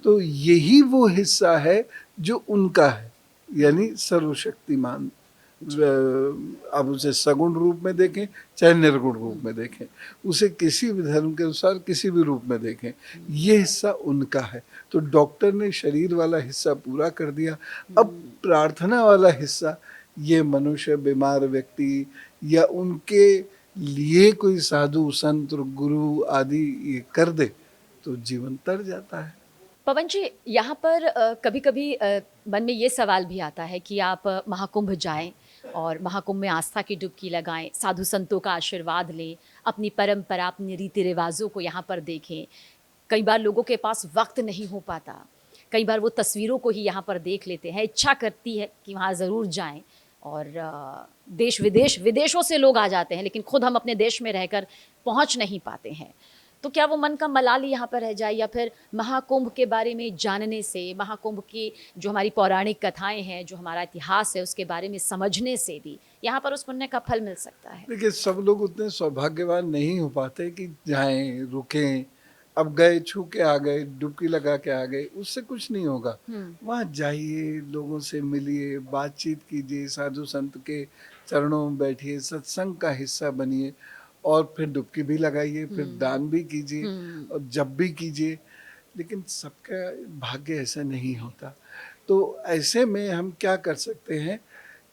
तो यही वो हिस्सा है जो उनका है, यानी सर्वशक्तिमान। आप उसे सगुण रूप में देखें चाहे निर्गुण रूप में देखें, उसे किसी भी धर्म के अनुसार किसी भी रूप में देखें, ये हिस्सा उनका है। तो डॉक्टर ने शरीर वाला हिस्सा पूरा कर दिया, अब प्रार्थना वाला हिस्सा ये मनुष्य, बीमार व्यक्ति या उनके लिए कोई साधु संत गुरु आदि ये कर दे तो जीवन तर जाता है। पवन जी, यहाँ पर कभी कभी मन में ये सवाल भी आता है कि आप महाकुंभ जाएं और महाकुंभ में आस्था की डुबकी लगाएं, साधु संतों का आशीर्वाद लें, अपनी परंपरा, अपने रीति रिवाजों को यहाँ पर देखें। कई बार लोगों के पास वक्त नहीं हो पाता, कई बार वो तस्वीरों को ही यहाँ पर देख लेते हैं, इच्छा करती है कि वहाँ ज़रूर जाएं, और देश विदेश विदेशों से लोग आ जाते हैं, लेकिन खुद हम अपने देश में रहकर पहुँच नहीं पाते हैं। तो क्या वो मन का मलाल यहाँ पर रह जाए, या फिर महाकुंभ के बारे में जानने से, महाकुंभ की जो हमारी पौराणिक कथाएं हैं, जो हमारा इतिहास है, उसके बारे में समझने से भी यहाँ पर उस पुण्य का फल मिल सकता है? देखिए, सब लोग उतने सौभाग्यवान नहीं हो पाते कि जाएं, रुकें। अब गए, छू के आ गए, डुबकी लगा के आ गए, उससे कुछ नहीं होगा। वहाँ जाइए, लोगों से मिलिए, बातचीत कीजिए, साधु संत के चरणों में बैठिए, सत्संग का हिस्सा बनिए, और फिर डुबकी भी लगाइए, फिर दान भी कीजिए और जब भी कीजिए। लेकिन सबका भाग्य ऐसा नहीं होता। तो ऐसे में हम क्या कर सकते हैं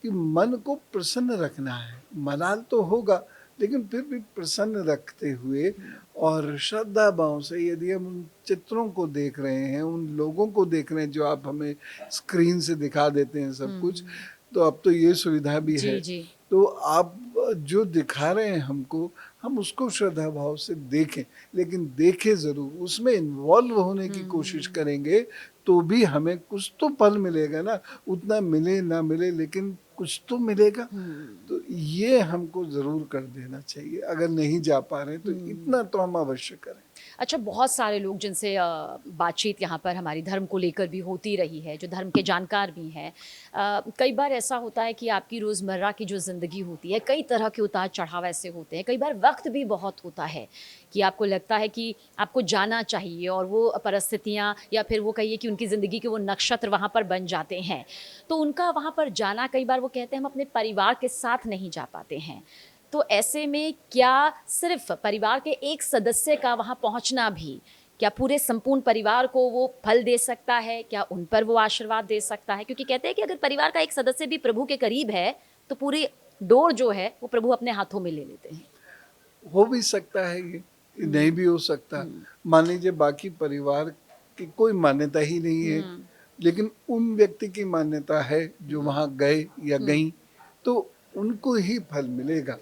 कि मन को प्रसन्न रखना है। मलाल तो होगा, लेकिन फिर भी प्रसन्न रखते हुए और श्रद्धा भाव से, यदि हम उन चित्रों को देख रहे हैं, उन लोगों को देख रहे हैं जो आप हमें स्क्रीन से दिखा देते हैं सब कुछ, तो अब तो ये सुविधा भी है, तो आप जो दिखा रहे हैं हमको, हम उसको श्रद्धा भाव से देखें, लेकिन देखें जरूर, उसमें इन्वॉल्व होने की कोशिश करेंगे तो भी हमें कुछ तो फल मिलेगा ना। उतना मिले ना मिले, लेकिन कुछ तो मिलेगा। तो ये हमको जरूर कर देना चाहिए। अगर नहीं जा पा रहे तो इतना तो हम अवश्य करें। अच्छा, बहुत सारे लोग जिनसे बातचीत यहाँ पर हमारी धर्म को लेकर भी होती रही है, जो धर्म के जानकार भी हैं, कई बार ऐसा होता है कि आपकी रोज़मर्रा की जो ज़िंदगी होती है, कई तरह के उतार चढ़ाव ऐसे होते हैं, कई बार वक्त भी बहुत होता है कि आपको लगता है कि आपको जाना चाहिए, और वो परिस्थितियाँ या फिर वो कहिए कि उनकी ज़िंदगी के वो नक्षत्र वहाँ पर बन जाते हैं, तो उनका वहाँ पर जाना, कई बार वो कहते हैं हम अपने परिवार के साथ नहीं जा पाते हैं। तो ऐसे में क्या सिर्फ परिवार के एक सदस्य का वहाँ पहुँचना भी क्या पूरे संपूर्ण परिवार को वो फल दे सकता है? क्या उन पर वो आशीर्वाद दे सकता है? क्योंकि कहते हैं कि अगर परिवार का एक सदस्य भी प्रभु के करीब है तो पूरी डोर जो है वो प्रभु अपने हाथों में ले लेते हैं। हो भी सकता है, ये नहीं भी हो सकता। मान लीजिए बाकी परिवार की कोई मान्यता ही नहीं है, लेकिन उन व्यक्ति की मान्यता है जो वहाँ गए या गई, तो उनको ही फल मिलेगा।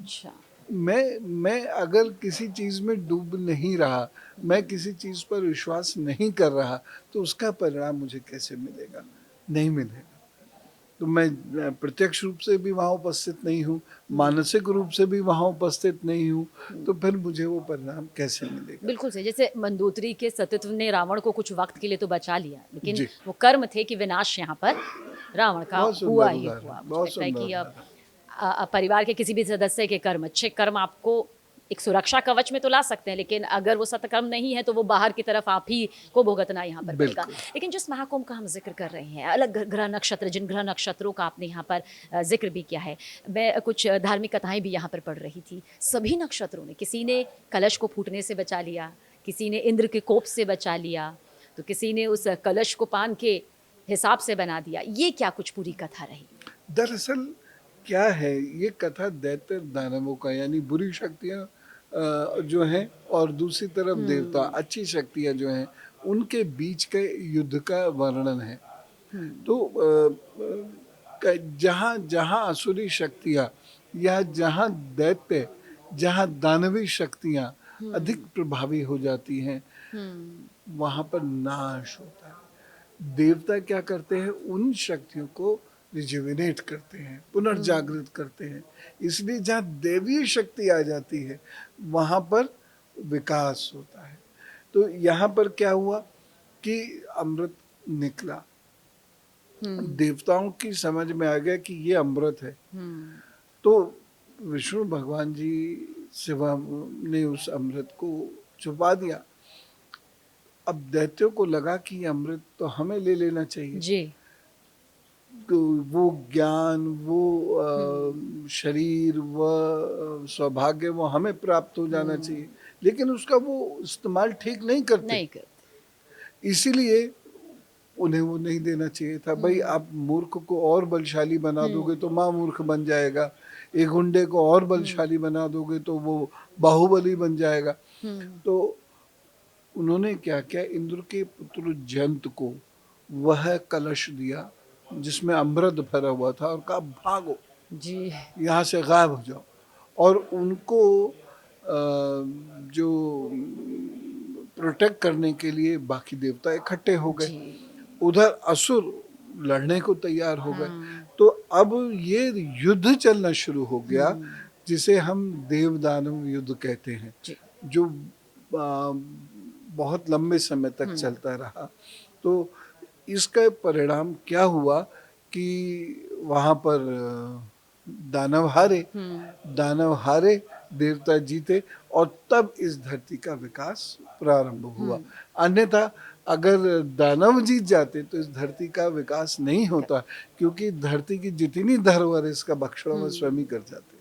अच्छा। मैं अगर किसी चीज में डूब नहीं रहा, मैं किसी चीज पर विश्वास नहीं कर रहा, तो उसका परिणाम मुझे कैसे मिलेगा? नहीं मिलेगा। तो मैं प्रत्यक्ष रूप से भी वहाँ उपस्थित नहीं हूँ, मानसिक रूप से भी वहाँ उपस्थित नहीं हूँ, तो फिर मुझे वो परिणााम कैसे मिलेगा? बिल्कुल सही। जैसे मंदोदरी के सतीत्व ने रावण को कुछ वक्त के लिए तो बचा लिया, लेकिन जी, वो कर्म थे कि विनाश यहाँ पर रावण का बहुत हुआ सुंदर ही उदाहरण, हुआ। मुझे बहुत लगता है सुंदर कि उदाहरण। परिवार के किसी भी सदस्य के कर्म, अच्छे कर्म आपको एक सुरक्षा कवच में तो ला सकते हैं, लेकिन अगर वो सत्कर्म नहीं है तो वो बाहर की तरफ आप ही को भुगतना यहाँ पर पड़ेगा। बिल्कुल। लेकिन जिस महाकुंभ का हम जिक्र कर रहे हैं, अलग ग्रह नक्षत्र, जिन ग्रह नक्षत्रों का आपने यहाँ पर जिक्र भी किया है, मैं कुछ धार्मिक कथाएं भी यहाँ पर पढ़ रही थी। सभी नक्षत्रों ने, किसी ने कलश को फूटने से बचा लिया, किसी ने इंद्र के कोप से बचा लिया, तो किसी ने उस कलश को पान के हिसाब से बना दिया। ये क्या कुछ पूरी कथा रही? दरअसल क्या है, ये कथा दैत्य दानवों का, यानी बुरी शक्तियाँ जो हैं, और दूसरी तरफ देवता अच्छी शक्तियाँ जो हैं, उनके बीच के युद्ध का वर्णन है। तो जहाँ जहाँ असुरी शक्तियाँ या जहाँ दैत्य, जहाँ दानवी शक्तियाँ अधिक प्रभावी हो जाती हैं, वहाँ पर नाश होता है। देवता क्या करते हैं? उन शक्तियों को रिजुविनेट करते हैं, पुनर्जागृत करते हैं। इसलिए जहाँ देवीय शक्ति आ जाती है, वहाँ पर विकास होता है। तो यहाँ पर क्या हुआ कि अमृत निकला, देवताओं की समझ में आ गया कि ये अमृत है। तो विष्णु भगवान जी, शिवा ने उस अमृत को छुपा दिया। अब दैत्यों को लगा कि ये अमृत तो हमें ले लेना चाहिए। जी। तो वो ज्ञान, वो शरीर, वो सौभाग्य, वो हमें प्राप्त हो जाना चाहिए, लेकिन उसका वो इस्तेमाल ठीक नहीं करते। नहीं करते। इसीलिए उन्हें वो नहीं देना चाहिए था। भाई, आप मूर्ख को और बलशाली बना दोगे तो महामूर्ख बन जाएगा, एक गुंडे को और बलशाली बना दोगे तो वो बाहुबली बन जाएगा। तो उन्होंने क्या किया, इंद्र के पुत्र जयंत को वह कलश दिया जिसमें अमृत भरा हुआ था, और कहा भागो, जी। यहाँ से गायब हो जाओ। और उनको जो प्रोटेक्ट करने के लिए बाकी देवता इकट्ठे हो गए। जी। उधर असुर लड़ने को तैयार हो गए। तो अब ये युद्ध चलना शुरू हो गया, जिसे हम देव दानव युद्ध कहते हैं, जी। जो बहुत लंबे समय तक चलता रहा। तो इसका परिणाम क्या हुआ कि वहाँ पर दानव हारे, दानव हारे, देवता जीते, और तब इस धरती का विकास प्रारंभ हुआ। अन्यथा अगर दानव जीत जाते तो इस धरती का विकास नहीं होता, क्योंकि धरती की जितनी धरोहर इसका भक्षण व स्वयं ही कर जाते।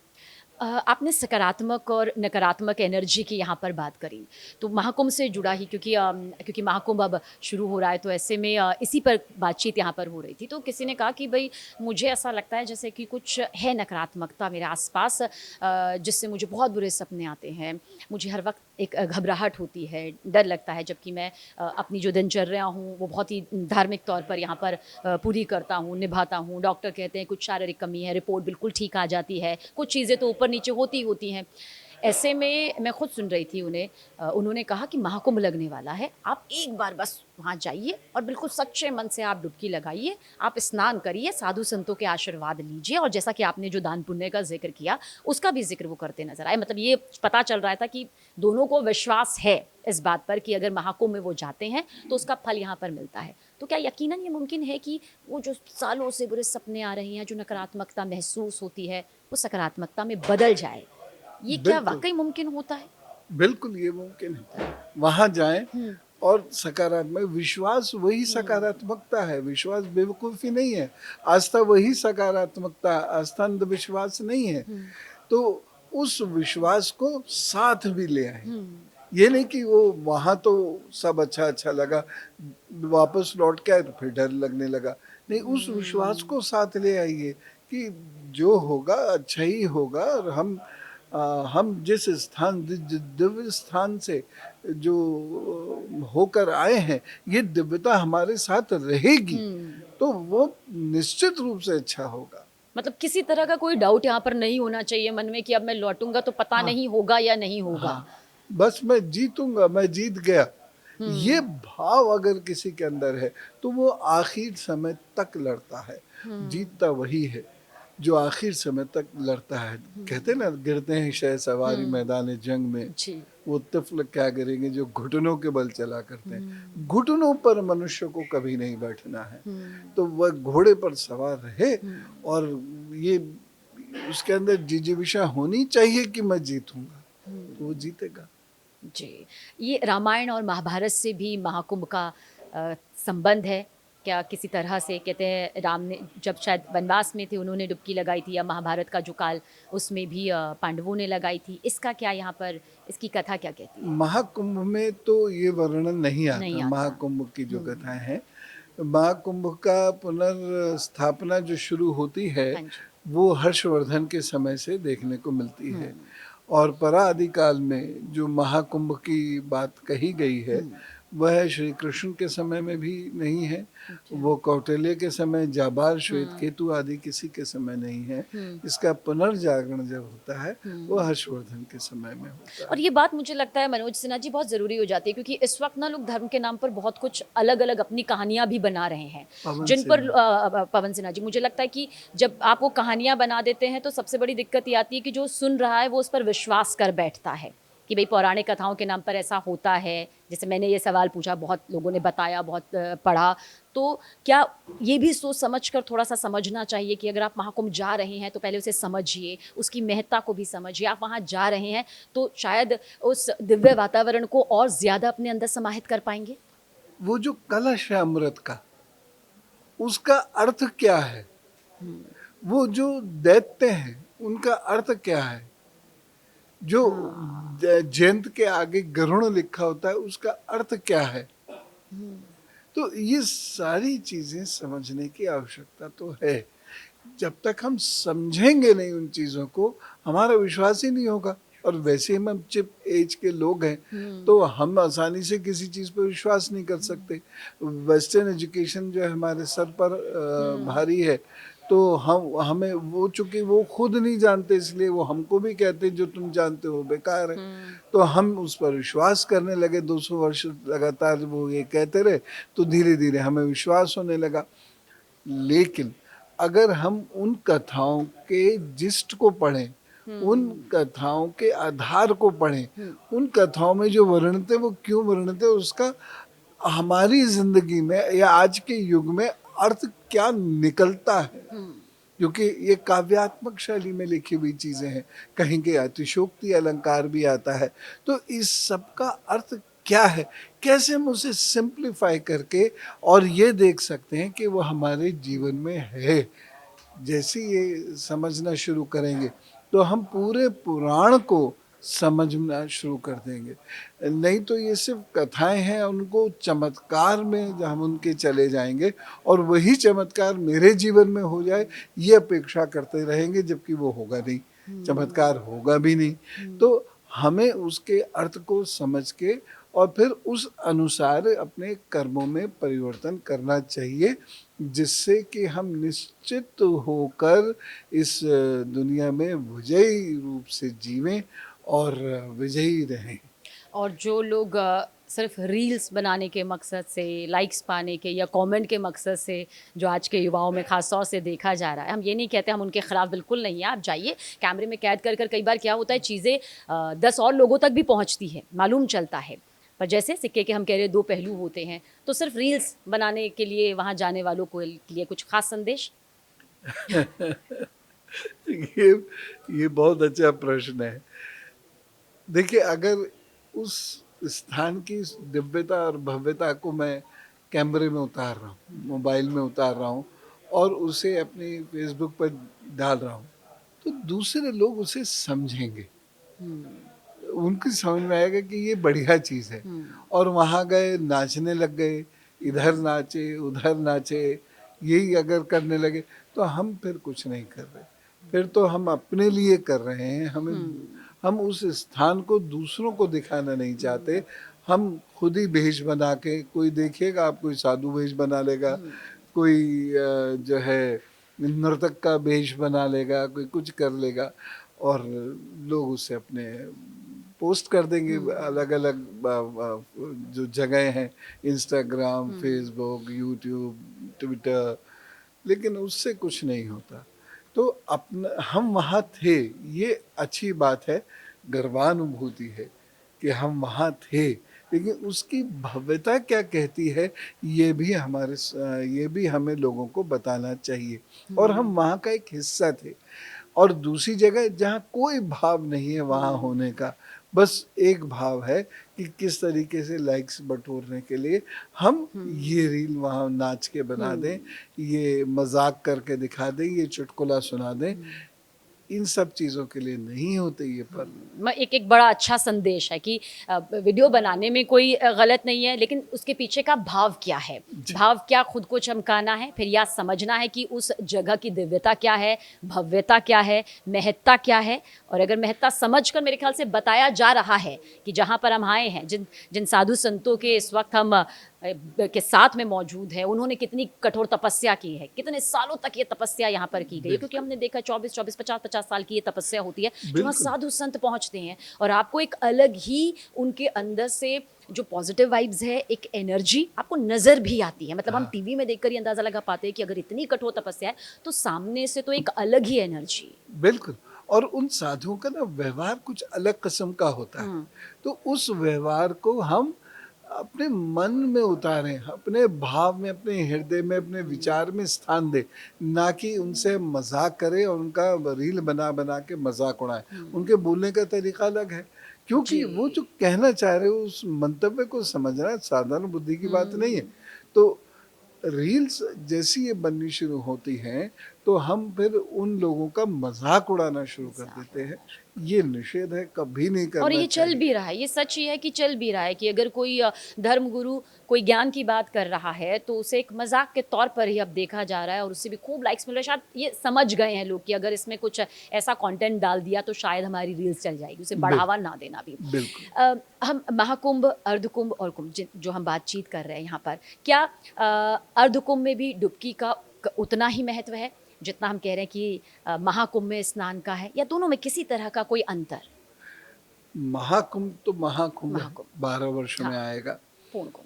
आपने सकारात्मक और नकारात्मक एनर्जी की यहाँ पर बात करी, तो महाकुंभ से जुड़ा ही, क्योंकि महाकुंभ अब शुरू हो रहा है, तो ऐसे में इसी पर बातचीत यहाँ पर हो रही थी। तो किसी ने कहा कि भाई मुझे ऐसा लगता है जैसे कि कुछ है नकारात्मकता मेरे आसपास, जिससे मुझे बहुत बुरे सपने आते हैं, मुझे हर वक्त एक घबराहट होती है, डर लगता है, जबकि मैं अपनी जो दिनचर्या हूँ वो बहुत ही धार्मिक तौर पर यहाँ पर पूरी करता हूँ, निभाता हूँ। डॉक्टर कहते हैं कुछ शारीरिक कमी है, रिपोर्ट बिल्कुल ठीक आ जाती है, कुछ चीज़ें तो ऊपर नीचे होती हैं। ऐसे में मैं खुद सुन रही थी उन्हें, उन्होंने कहा कि महाकुंभ लगने वाला है, आप एक बार बस वहाँ जाइए और बिल्कुल सच्चे मन से आप डुबकी लगाइए, आप स्नान करिए, साधु संतों के आशीर्वाद लीजिए, और जैसा कि आपने जो दान पुण्य का जिक्र किया उसका भी जिक्र वो करते नजर आए। मतलब ये पता चल रहा था कि दोनों को विश्वास है इस बात पर कि अगर महाकुंभ में वो जाते हैं तो उसका फल यहाँ पर मिलता है। तो क्या यकीनन ये मुमकिन है कि वो जो सालों से बुरे सपने आ रहे हैं, जो नकारात्मकता महसूस होती है, वो सकारात्मकता में बदल जाए? ये क्या बिल्कुल, वाकई मुमकिन होता है? बिल्कुल ये मुमकिन है। वहाँ जाएं, और सकारात्मक विश्वास वही सकारात्मकता है। विश्वास बेवकूफ़ी नहीं है, आस्था वही सकारात्मकता, आस्था अंधविश्वास नहीं है। तो उस विश्वास को साथ भी ले आए। ये नहीं कि वो वहाँ तो सब अच्छा अच्छा लगा, वापस लौट के आए तो फिर डर लगने लगा। नहीं, उस विश्वास को साथ ले आइए कि जो होगा अच्छा ही होगा, और हम जिस स्थान, दिव्य स्थान से जो होकर आए हैं, ये दिव्यता हमारे साथ रहेगी, तो वो निश्चित रूप से अच्छा होगा। मतलब किसी तरह का कोई डाउट यहाँ पर नहीं होना चाहिए मन में कि अब मैं लौटूंगा तो पता हाँ। नहीं होगा या नहीं होगा। हाँ, बस मैं जीतूंगा, मैं जीत गया, ये भाव अगर किसी के अंदर है तो वो आखिर समय तक लड़ता है। जीतता वही है जो आखिर समय तक लड़ता है। कहते हैं ना, गिरते हैं शह सवारी मैदान जंग में, जी। वो तिफल क्या करेंगे जो घुटनों के बल चला करते हैं। घुटनों पर मनुष्य को कभी नहीं बैठना है, तो वह घोड़े पर सवार रहे और ये उसके अंदर जिजीविषा होनी चाहिए कि मैं जीतूंगा, तो वो जीतेगा। जी, ये रामायण और महाभारत से भी महाकुंभ का संबंध है क्या किसी तरह से? कहते हैं राम ने जब शायद वनवास में थे उन्होंने डुबकी लगाई थी, या महाभारत का जो काल उसमें भी पांडवों ने लगाई थी। इसका क्या यहाँ पर, इसकी कथा क्या कहती है? महाकुंभ में तो ये वर्णन नहीं नहीं आता। आता। महाकुंभ की जो कथाएं हैं, महाकुंभ का पुनर्स्थापना जो शुरू होती है हाँ जी। वो हर्षवर्धन के समय से देखने को मिलती है। और परादि काल में जो महाकुंभ की बात कही गई है वह श्री कृष्ण के समय में भी नहीं है, वो कौटिल्य के समय, जाबाल, श्वेत केतु आदि किसी के समय नहीं है। इसका पुनर्जागरण जब होता है वो हर्षवर्धन के समय में होता और है। ये बात मुझे लगता है मनोज सिन्हा जी बहुत ज़रूरी हो जाती है, क्योंकि इस वक्त ना लोग धर्म के नाम पर बहुत कुछ अलग अलग अपनी कहानियां भी बना रहे हैं, पवन जिन पर सिंह। पवन सिन्हा जी, मुझे लगता है कि जब आप वो कहानियां बना देते हैं तो सबसे बड़ी दिक्कत ये आती है कि जो सुन रहा है वो उस पर विश्वास कर बैठता है कि भाई पौराणिक कथाओं के नाम पर ऐसा होता है। जैसे मैंने ये सवाल पूछा, बहुत लोगों ने बताया, बहुत पढ़ा, तो क्या ये भी सोच समझ कर थोड़ा सा समझना चाहिए कि अगर आप महाकुंभ जा रहे हैं तो पहले उसे समझिए, उसकी महत्ता को भी समझिए। आप वहाँ जा रहे हैं तो शायद उस दिव्य वातावरण को और ज़्यादा अपने अंदर समाहित कर पाएंगे। वो जो कलश है अमृत का, उसका अर्थ क्या है? वो जो दैत्य हैं उनका अर्थ क्या है? जो जयंत के आगे गरुण लिखा होता है उसका अर्थ क्या है? तो ये सारी चीजें समझने की आवश्यकता तो है। जब तक हम समझेंगे नहीं उन चीजों को, हमारा विश्वास ही नहीं होगा। और वैसे हम चिप एज के लोग हैं तो हम आसानी से किसी चीज पर विश्वास नहीं कर सकते। वेस्टर्न एजुकेशन जो है हमारे सर पर भारी है, तो हमें वो, चूंकि वो खुद नहीं जानते इसलिए वो हमको भी कहते हैं जो तुम जानते हो बेकार है। तो हम उस पर विश्वास करने लगे, 200 वर्ष लगातार वो ये कहते रहे, तो धीरे धीरे हमें विश्वास होने लगा। लेकिन अगर हम उन कथाओं के जिस्ट को पढ़ें, उन कथाओं के आधार को पढ़ें, उन कथाओं में जो वर्णित है वो क्यों वर्णित है, उसका हमारी जिंदगी में या आज के युग में अर्थ क्या निकलता है, क्योंकि ये काव्यात्मक शैली में लिखी हुई चीजें हैं। कहीं के अतिशोक्ति अलंकार भी आता है। तो इस सब का अर्थ क्या है, कैसे हम उसे सिंप्लीफाई करके और ये देख सकते हैं कि वो हमारे जीवन में है। जैसे ये समझना शुरू करेंगे तो हम पूरे पुराण को समझना शुरू कर देंगे। नहीं तो ये सिर्फ कथाएं हैं, उनको चमत्कार में हम उनके चले जाएंगे और वही चमत्कार मेरे जीवन में हो जाए ये अपेक्षा करते रहेंगे, जबकि वो होगा नहीं, चमत्कार होगा भी नहीं। तो हमें उसके अर्थ को समझ के और फिर उस अनुसार अपने कर्मों में परिवर्तन करना चाहिए, जिससे कि हम निश्चित होकर इस दुनिया में विजयी रूप से जीवें और विजयी रहें। और जो लोग सिर्फ रील्स बनाने के मकसद से, लाइक्स पाने के या कमेंट के मकसद से, जो आज के युवाओं में खास तौर से देखा जा रहा है, हम ये नहीं कहते, हम उनके खिलाफ बिल्कुल नहीं है। आप जाइए, कैमरे में कैद कर कर कई बार क्या होता है, चीज़ें 10 और लोगों तक भी पहुंचती है, मालूम चलता है। पर जैसे सिक्के के हम कह रहे दो पहलू होते हैं, तो सिर्फ रील्स बनाने के लिए वहाँ जाने वालों को लिए कुछ खास संदेश? ये बहुत अच्छा प्रश्न है। देखिए, अगर उस स्थान की दिव्यता और भव्यता को मैं कैमरे में उतार रहा हूँ, मोबाइल में उतार रहा हूँ और उसे अपनी फेसबुक पर डाल रहा हूँ, तो दूसरे लोग उसे समझेंगे। उनकी समझ में आएगा कि ये बढ़िया चीज़ है, और वहाँ गए, नाचने लग गए, इधर नाचे उधर नाचे, यही अगर करने लगे तो हम फिर कुछ नहीं कर रहे, फिर तो हम अपने लिए कर रहे हैं। हम उस स्थान को दूसरों को दिखाना नहीं चाहते। हम खुद ही भेष बना के, कोई देखिएगा आप, कोई साधु भेष बना लेगा, कोई जो है नर्तक का वेश बना लेगा, कोई कुछ कर लेगा और लोग उसे अपने पोस्ट कर देंगे अलग अलग जो जगह हैं, इंस्टाग्राम, फेसबुक, यूट्यूब, ट्विटर, लेकिन उससे कुछ नहीं होता। तो अपना हम वहाँ थे, ये अच्छी बात है, गर्वानुभूति है कि हम वहाँ थे, लेकिन उसकी भव्यता क्या कहती है ये भी हमें लोगों को बताना चाहिए। और हम वहाँ का एक हिस्सा थे। और दूसरी जगह जहाँ कोई भाव नहीं है वहाँ होने का, बस एक भाव है कि किस तरीके से लाइक्स बटोरने के लिए हम ये रील वहाँ नाच के बना दें, ये मजाक करके दिखा दें, ये चुटकुला सुना दें। इन सब चीज़ों के लिए नहीं होते ये पल। एक बड़ा अच्छा संदेश है कि वीडियो बनाने में कोई गलत नहीं है, लेकिन उसके पीछे का भाव क्या है, भाव क्या खुद को चमकाना है, फिर यह समझना है कि उस जगह की दिव्यता क्या है, भव्यता क्या है, महत्ता क्या है। और अगर महत्ता समझकर मेरे ख्याल से बताया जा रहा है कि जहाँ पर हम आए हैं, जिन जिन साधु संतों के इस वक्त हम के साथ में मौजूद है, उन्होंने कितनी कठोर तपस्या की है, कितने सालों तक ये तपस्या यहाँ पर की गई है, क्योंकि हमने देखा 24-24, 50-50 साल की ये तपस्या होती है जहाँ साधु संत पहुँचते हैं और आपको एक अलग ही उनके अंदर से जो पॉजिटिव वाइब्स है, एक एनर्जी आपको नजर भी आती है। मतलब हम टीवी में देखकर ही अंदाजा लगा पाते हैं कि अगर इतनी कठोर तपस्या है तो सामने से तो एक अलग ही एनर्जी। बिल्कुल। और उन साधुओं का ना व्यवहार कुछ अलग किस्म का होता है, तो उस व्यवहार को हम अपने मन में उतारें, अपने भाव में, अपने हृदय में, अपने विचार में स्थान दें, ना कि उनसे मजाक करें और उनका रील बना बना के मजाक उड़ाएं। उनके बोलने का तरीका अलग है, क्योंकि वो जो कहना चाह रहे हो उस मंतव्य को समझना साधारण बुद्धि की बात नहीं है। तो रील्स जैसी ये बननी शुरू होती हैं तो हम फिर उन लोगों का मजाक उड़ाना शुरू कर देते हैं। ये निषेध है, कभी नहीं करना और ये चाहिए। चल भी रहा है, ये सच ही है कि चल भी रहा है कि अगर कोई धर्म गुरु कोई ज्ञान की बात कर रहा है तो उसे एक मजाक के तौर पर ही अब देखा जा रहा है और उससे भी खूब लाइक्स मिल रहे हैं। शायद ये समझ गए हैं लोग कि अगर इसमें कुछ ऐसा कंटेंट डाल दिया तो शायद हमारी रील्स चल जाएगी, उसे बढ़ावा ना देना भी। बिल्कुल। हम महाकुंभ, अर्धकुंभ और कुंभ जो हम बातचीत कर रहे हैं यहाँ पर, क्या अर्धकुंभ में भी डुबकी का उतना ही महत्व है जितना हम कह रहे हैं कि महाकुंभ में स्नान का है, या दोनों में किसी तरह का कोई अंतर? महाकुंभ तो महाकुंभ है, महाकुंभ 12 वर्ष में आएगा। पूर्ण कुंभ।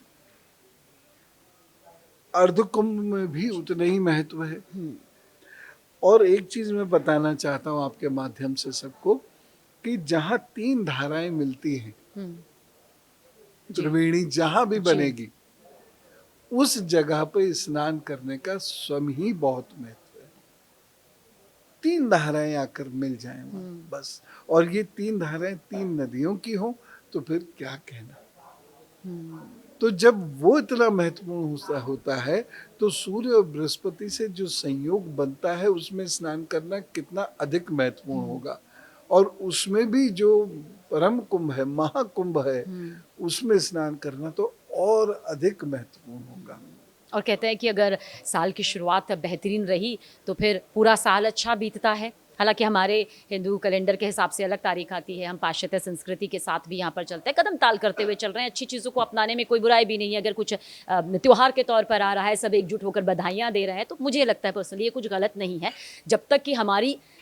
अर्धकुंभ में भी उतना ही महत्व है। और एक चीज मैं बताना चाहता हूँ आपके माध्यम से सबको, कि जहाँ 3 धाराएं मिलती हैं, त्रिवेणी जहां भी बनेगी, उस जगह पे स्नान करने का स्वयं ही बहुत महत्व है। 3 धाराएं आकर मिल जाएं वहां, बस। और ये 3 धाराएं 3 नदियों की हो तो फिर क्या कहना। तो जब वो इतना महत्वपूर्ण होता है तो सूर्य और बृहस्पति से जो संयोग बनता है उसमें स्नान करना कितना अधिक महत्वपूर्ण होगा। और उसमें भी जो परम कुंभ है, महाकुंभ है, उसमें स्नान करना तो और अधिक महत्वपूर्ण होगा। और कहते हैं कि अगर साल की शुरुआत बेहतरीन रही तो फिर पूरा साल अच्छा बीतता है। हालांकि हमारे हिंदू कैलेंडर के हिसाब से अलग तारीख आती है, हम पाश्चात्य संस्कृति के साथ भी यहाँ पर चलते हैं, कदम ताल करते हुए चल रहे हैं। अच्छी चीज़ों को अपनाने में कोई बुराई भी नहीं है। अगर कुछ त्यौहार के तौर पर आ रहा है, सब एकजुट होकर बधाइयाँ दे रहे हैं, तो मुझे लगता है पर्सनली ये कुछ गलत नहीं है, जब तक कि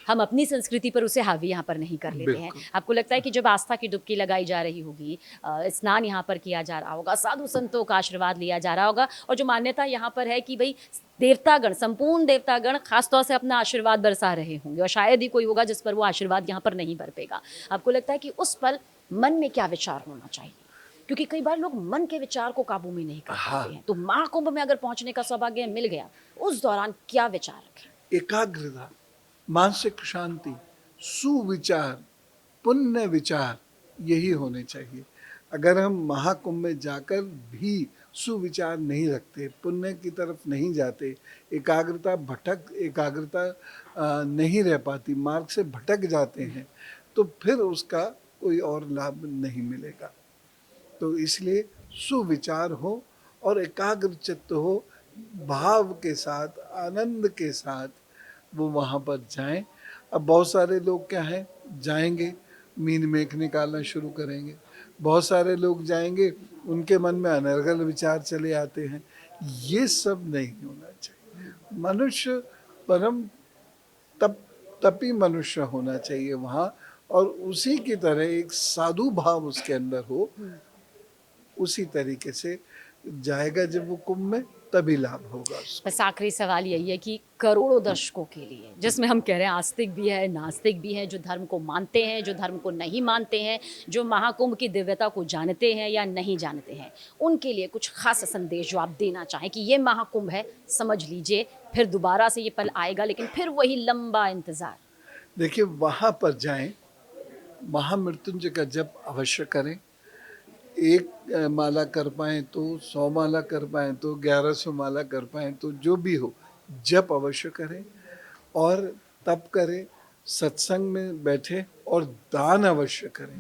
हम अपनी संस्कृति पर उसे हावी यहाँ पर नहीं कर लेते हैं। आपको लगता है कि जब आस्था की डुबकी लगाई जा रही होगी, स्नान यहाँ पर किया जा रहा होगा, साधु संतों का आशीर्वाद लिया जा रहा होगा, और जो मान्यता यहाँ पर है कि भाई देवतागण, संपूर्ण देवतागण खासतौर से अपना आशीर्वाद बरसा रहे होंगे, और शायद ही कोई होगा जिस पर वो आशीर्वाद यहाँ पर नहीं बरपेगा। आपको लगता है कि उस पल मन में क्या विचार होना चाहिए? क्योंकि कई बार लोग मन के विचार को काबू में नहीं कर पाते हैं। तो महाकुंभ में अगर पहुंचने का सौभाग्य मिल गया, उस दौरान क्या विचार रखें? एकाग्रता, मानसिक शांति, सुविचार, पुण्य विचार, यही होने चाहिए। अगर हम महाकुंभ में जाकर भी सुविचार नहीं रखते, पुण्य की तरफ नहीं जाते, एकाग्रता नहीं रह पाती, मार्ग से भटक जाते हैं, तो फिर उसका कोई और लाभ नहीं मिलेगा। तो इसलिए सुविचार हो और एकाग्र चित्त हो, भाव के साथ, आनंद के साथ वो वहाँ पर जाएं। अब बहुत सारे लोग क्या है, जाएंगे मीन मेख निकालना शुरू करेंगे, बहुत सारे लोग जाएंगे उनके मन में अनर्गल विचार चले आते हैं। ये सब नहीं होना चाहिए। मनुष्य परम तप तपी मनुष्य होना चाहिए वहाँ, और उसी की तरह एक साधु भाव उसके अंदर हो, उसी तरीके से जाएगा जब वो कुंभ में, तभी लाभ होगा उसको। बस आखिरी सवाल यही है कि करोड़ों दर्शकों के लिए, जिसमें हम कह रहे हैं आस्तिक भी है, नास्तिक भी है, जो धर्म को मानते हैं, जो धर्म को नहीं मानते हैं, जो महाकुंभ की दिव्यता को जानते हैं या नहीं जानते हैं, उनके लिए कुछ खास संदेश जो आप देना चाहें कि ये महाकुंभ है, समझ लीजिए, फिर दोबारा से ये पल आएगा, लेकिन फिर वही लंबा इंतजार। देखिए, वहाँ पर जाएं, महामृत्युंजय का जप अवश्य करें। एक माला कर पाएँ तो 100 माला कर पाएँ तो 1100 माला कर पाएँ तो जो भी हो, जप अवश्य करें और तप करें, सत्संग में बैठे और दान अवश्य करें।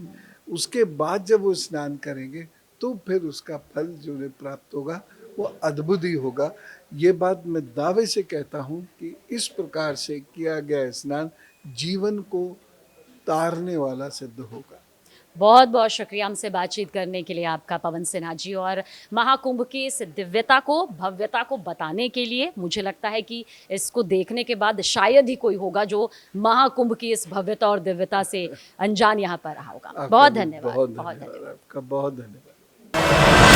उसके बाद जब वो स्नान करेंगे तो फिर उसका फल जो उन्हें प्राप्त होगा वो अद्भुत ही होगा। ये बात मैं दावे से कहता हूँ कि इस प्रकार से किया गया स्नान जीवन को तारने वाला सिद्ध होगा। बहुत बहुत शुक्रिया हमसे बातचीत करने के लिए आपका, पवन सिन्हा जी, और महाकुंभ की इस दिव्यता को, भव्यता को बताने के लिए। मुझे लगता है कि इसको देखने के बाद शायद ही कोई होगा जो महाकुंभ की इस भव्यता और दिव्यता से अनजान यहाँ पर रहा होगा। आपका बहुत भी धन्यवाद, बहुत बहुत धन्यवाद, धन्यवाद। आपका बहुत धन्यवाद।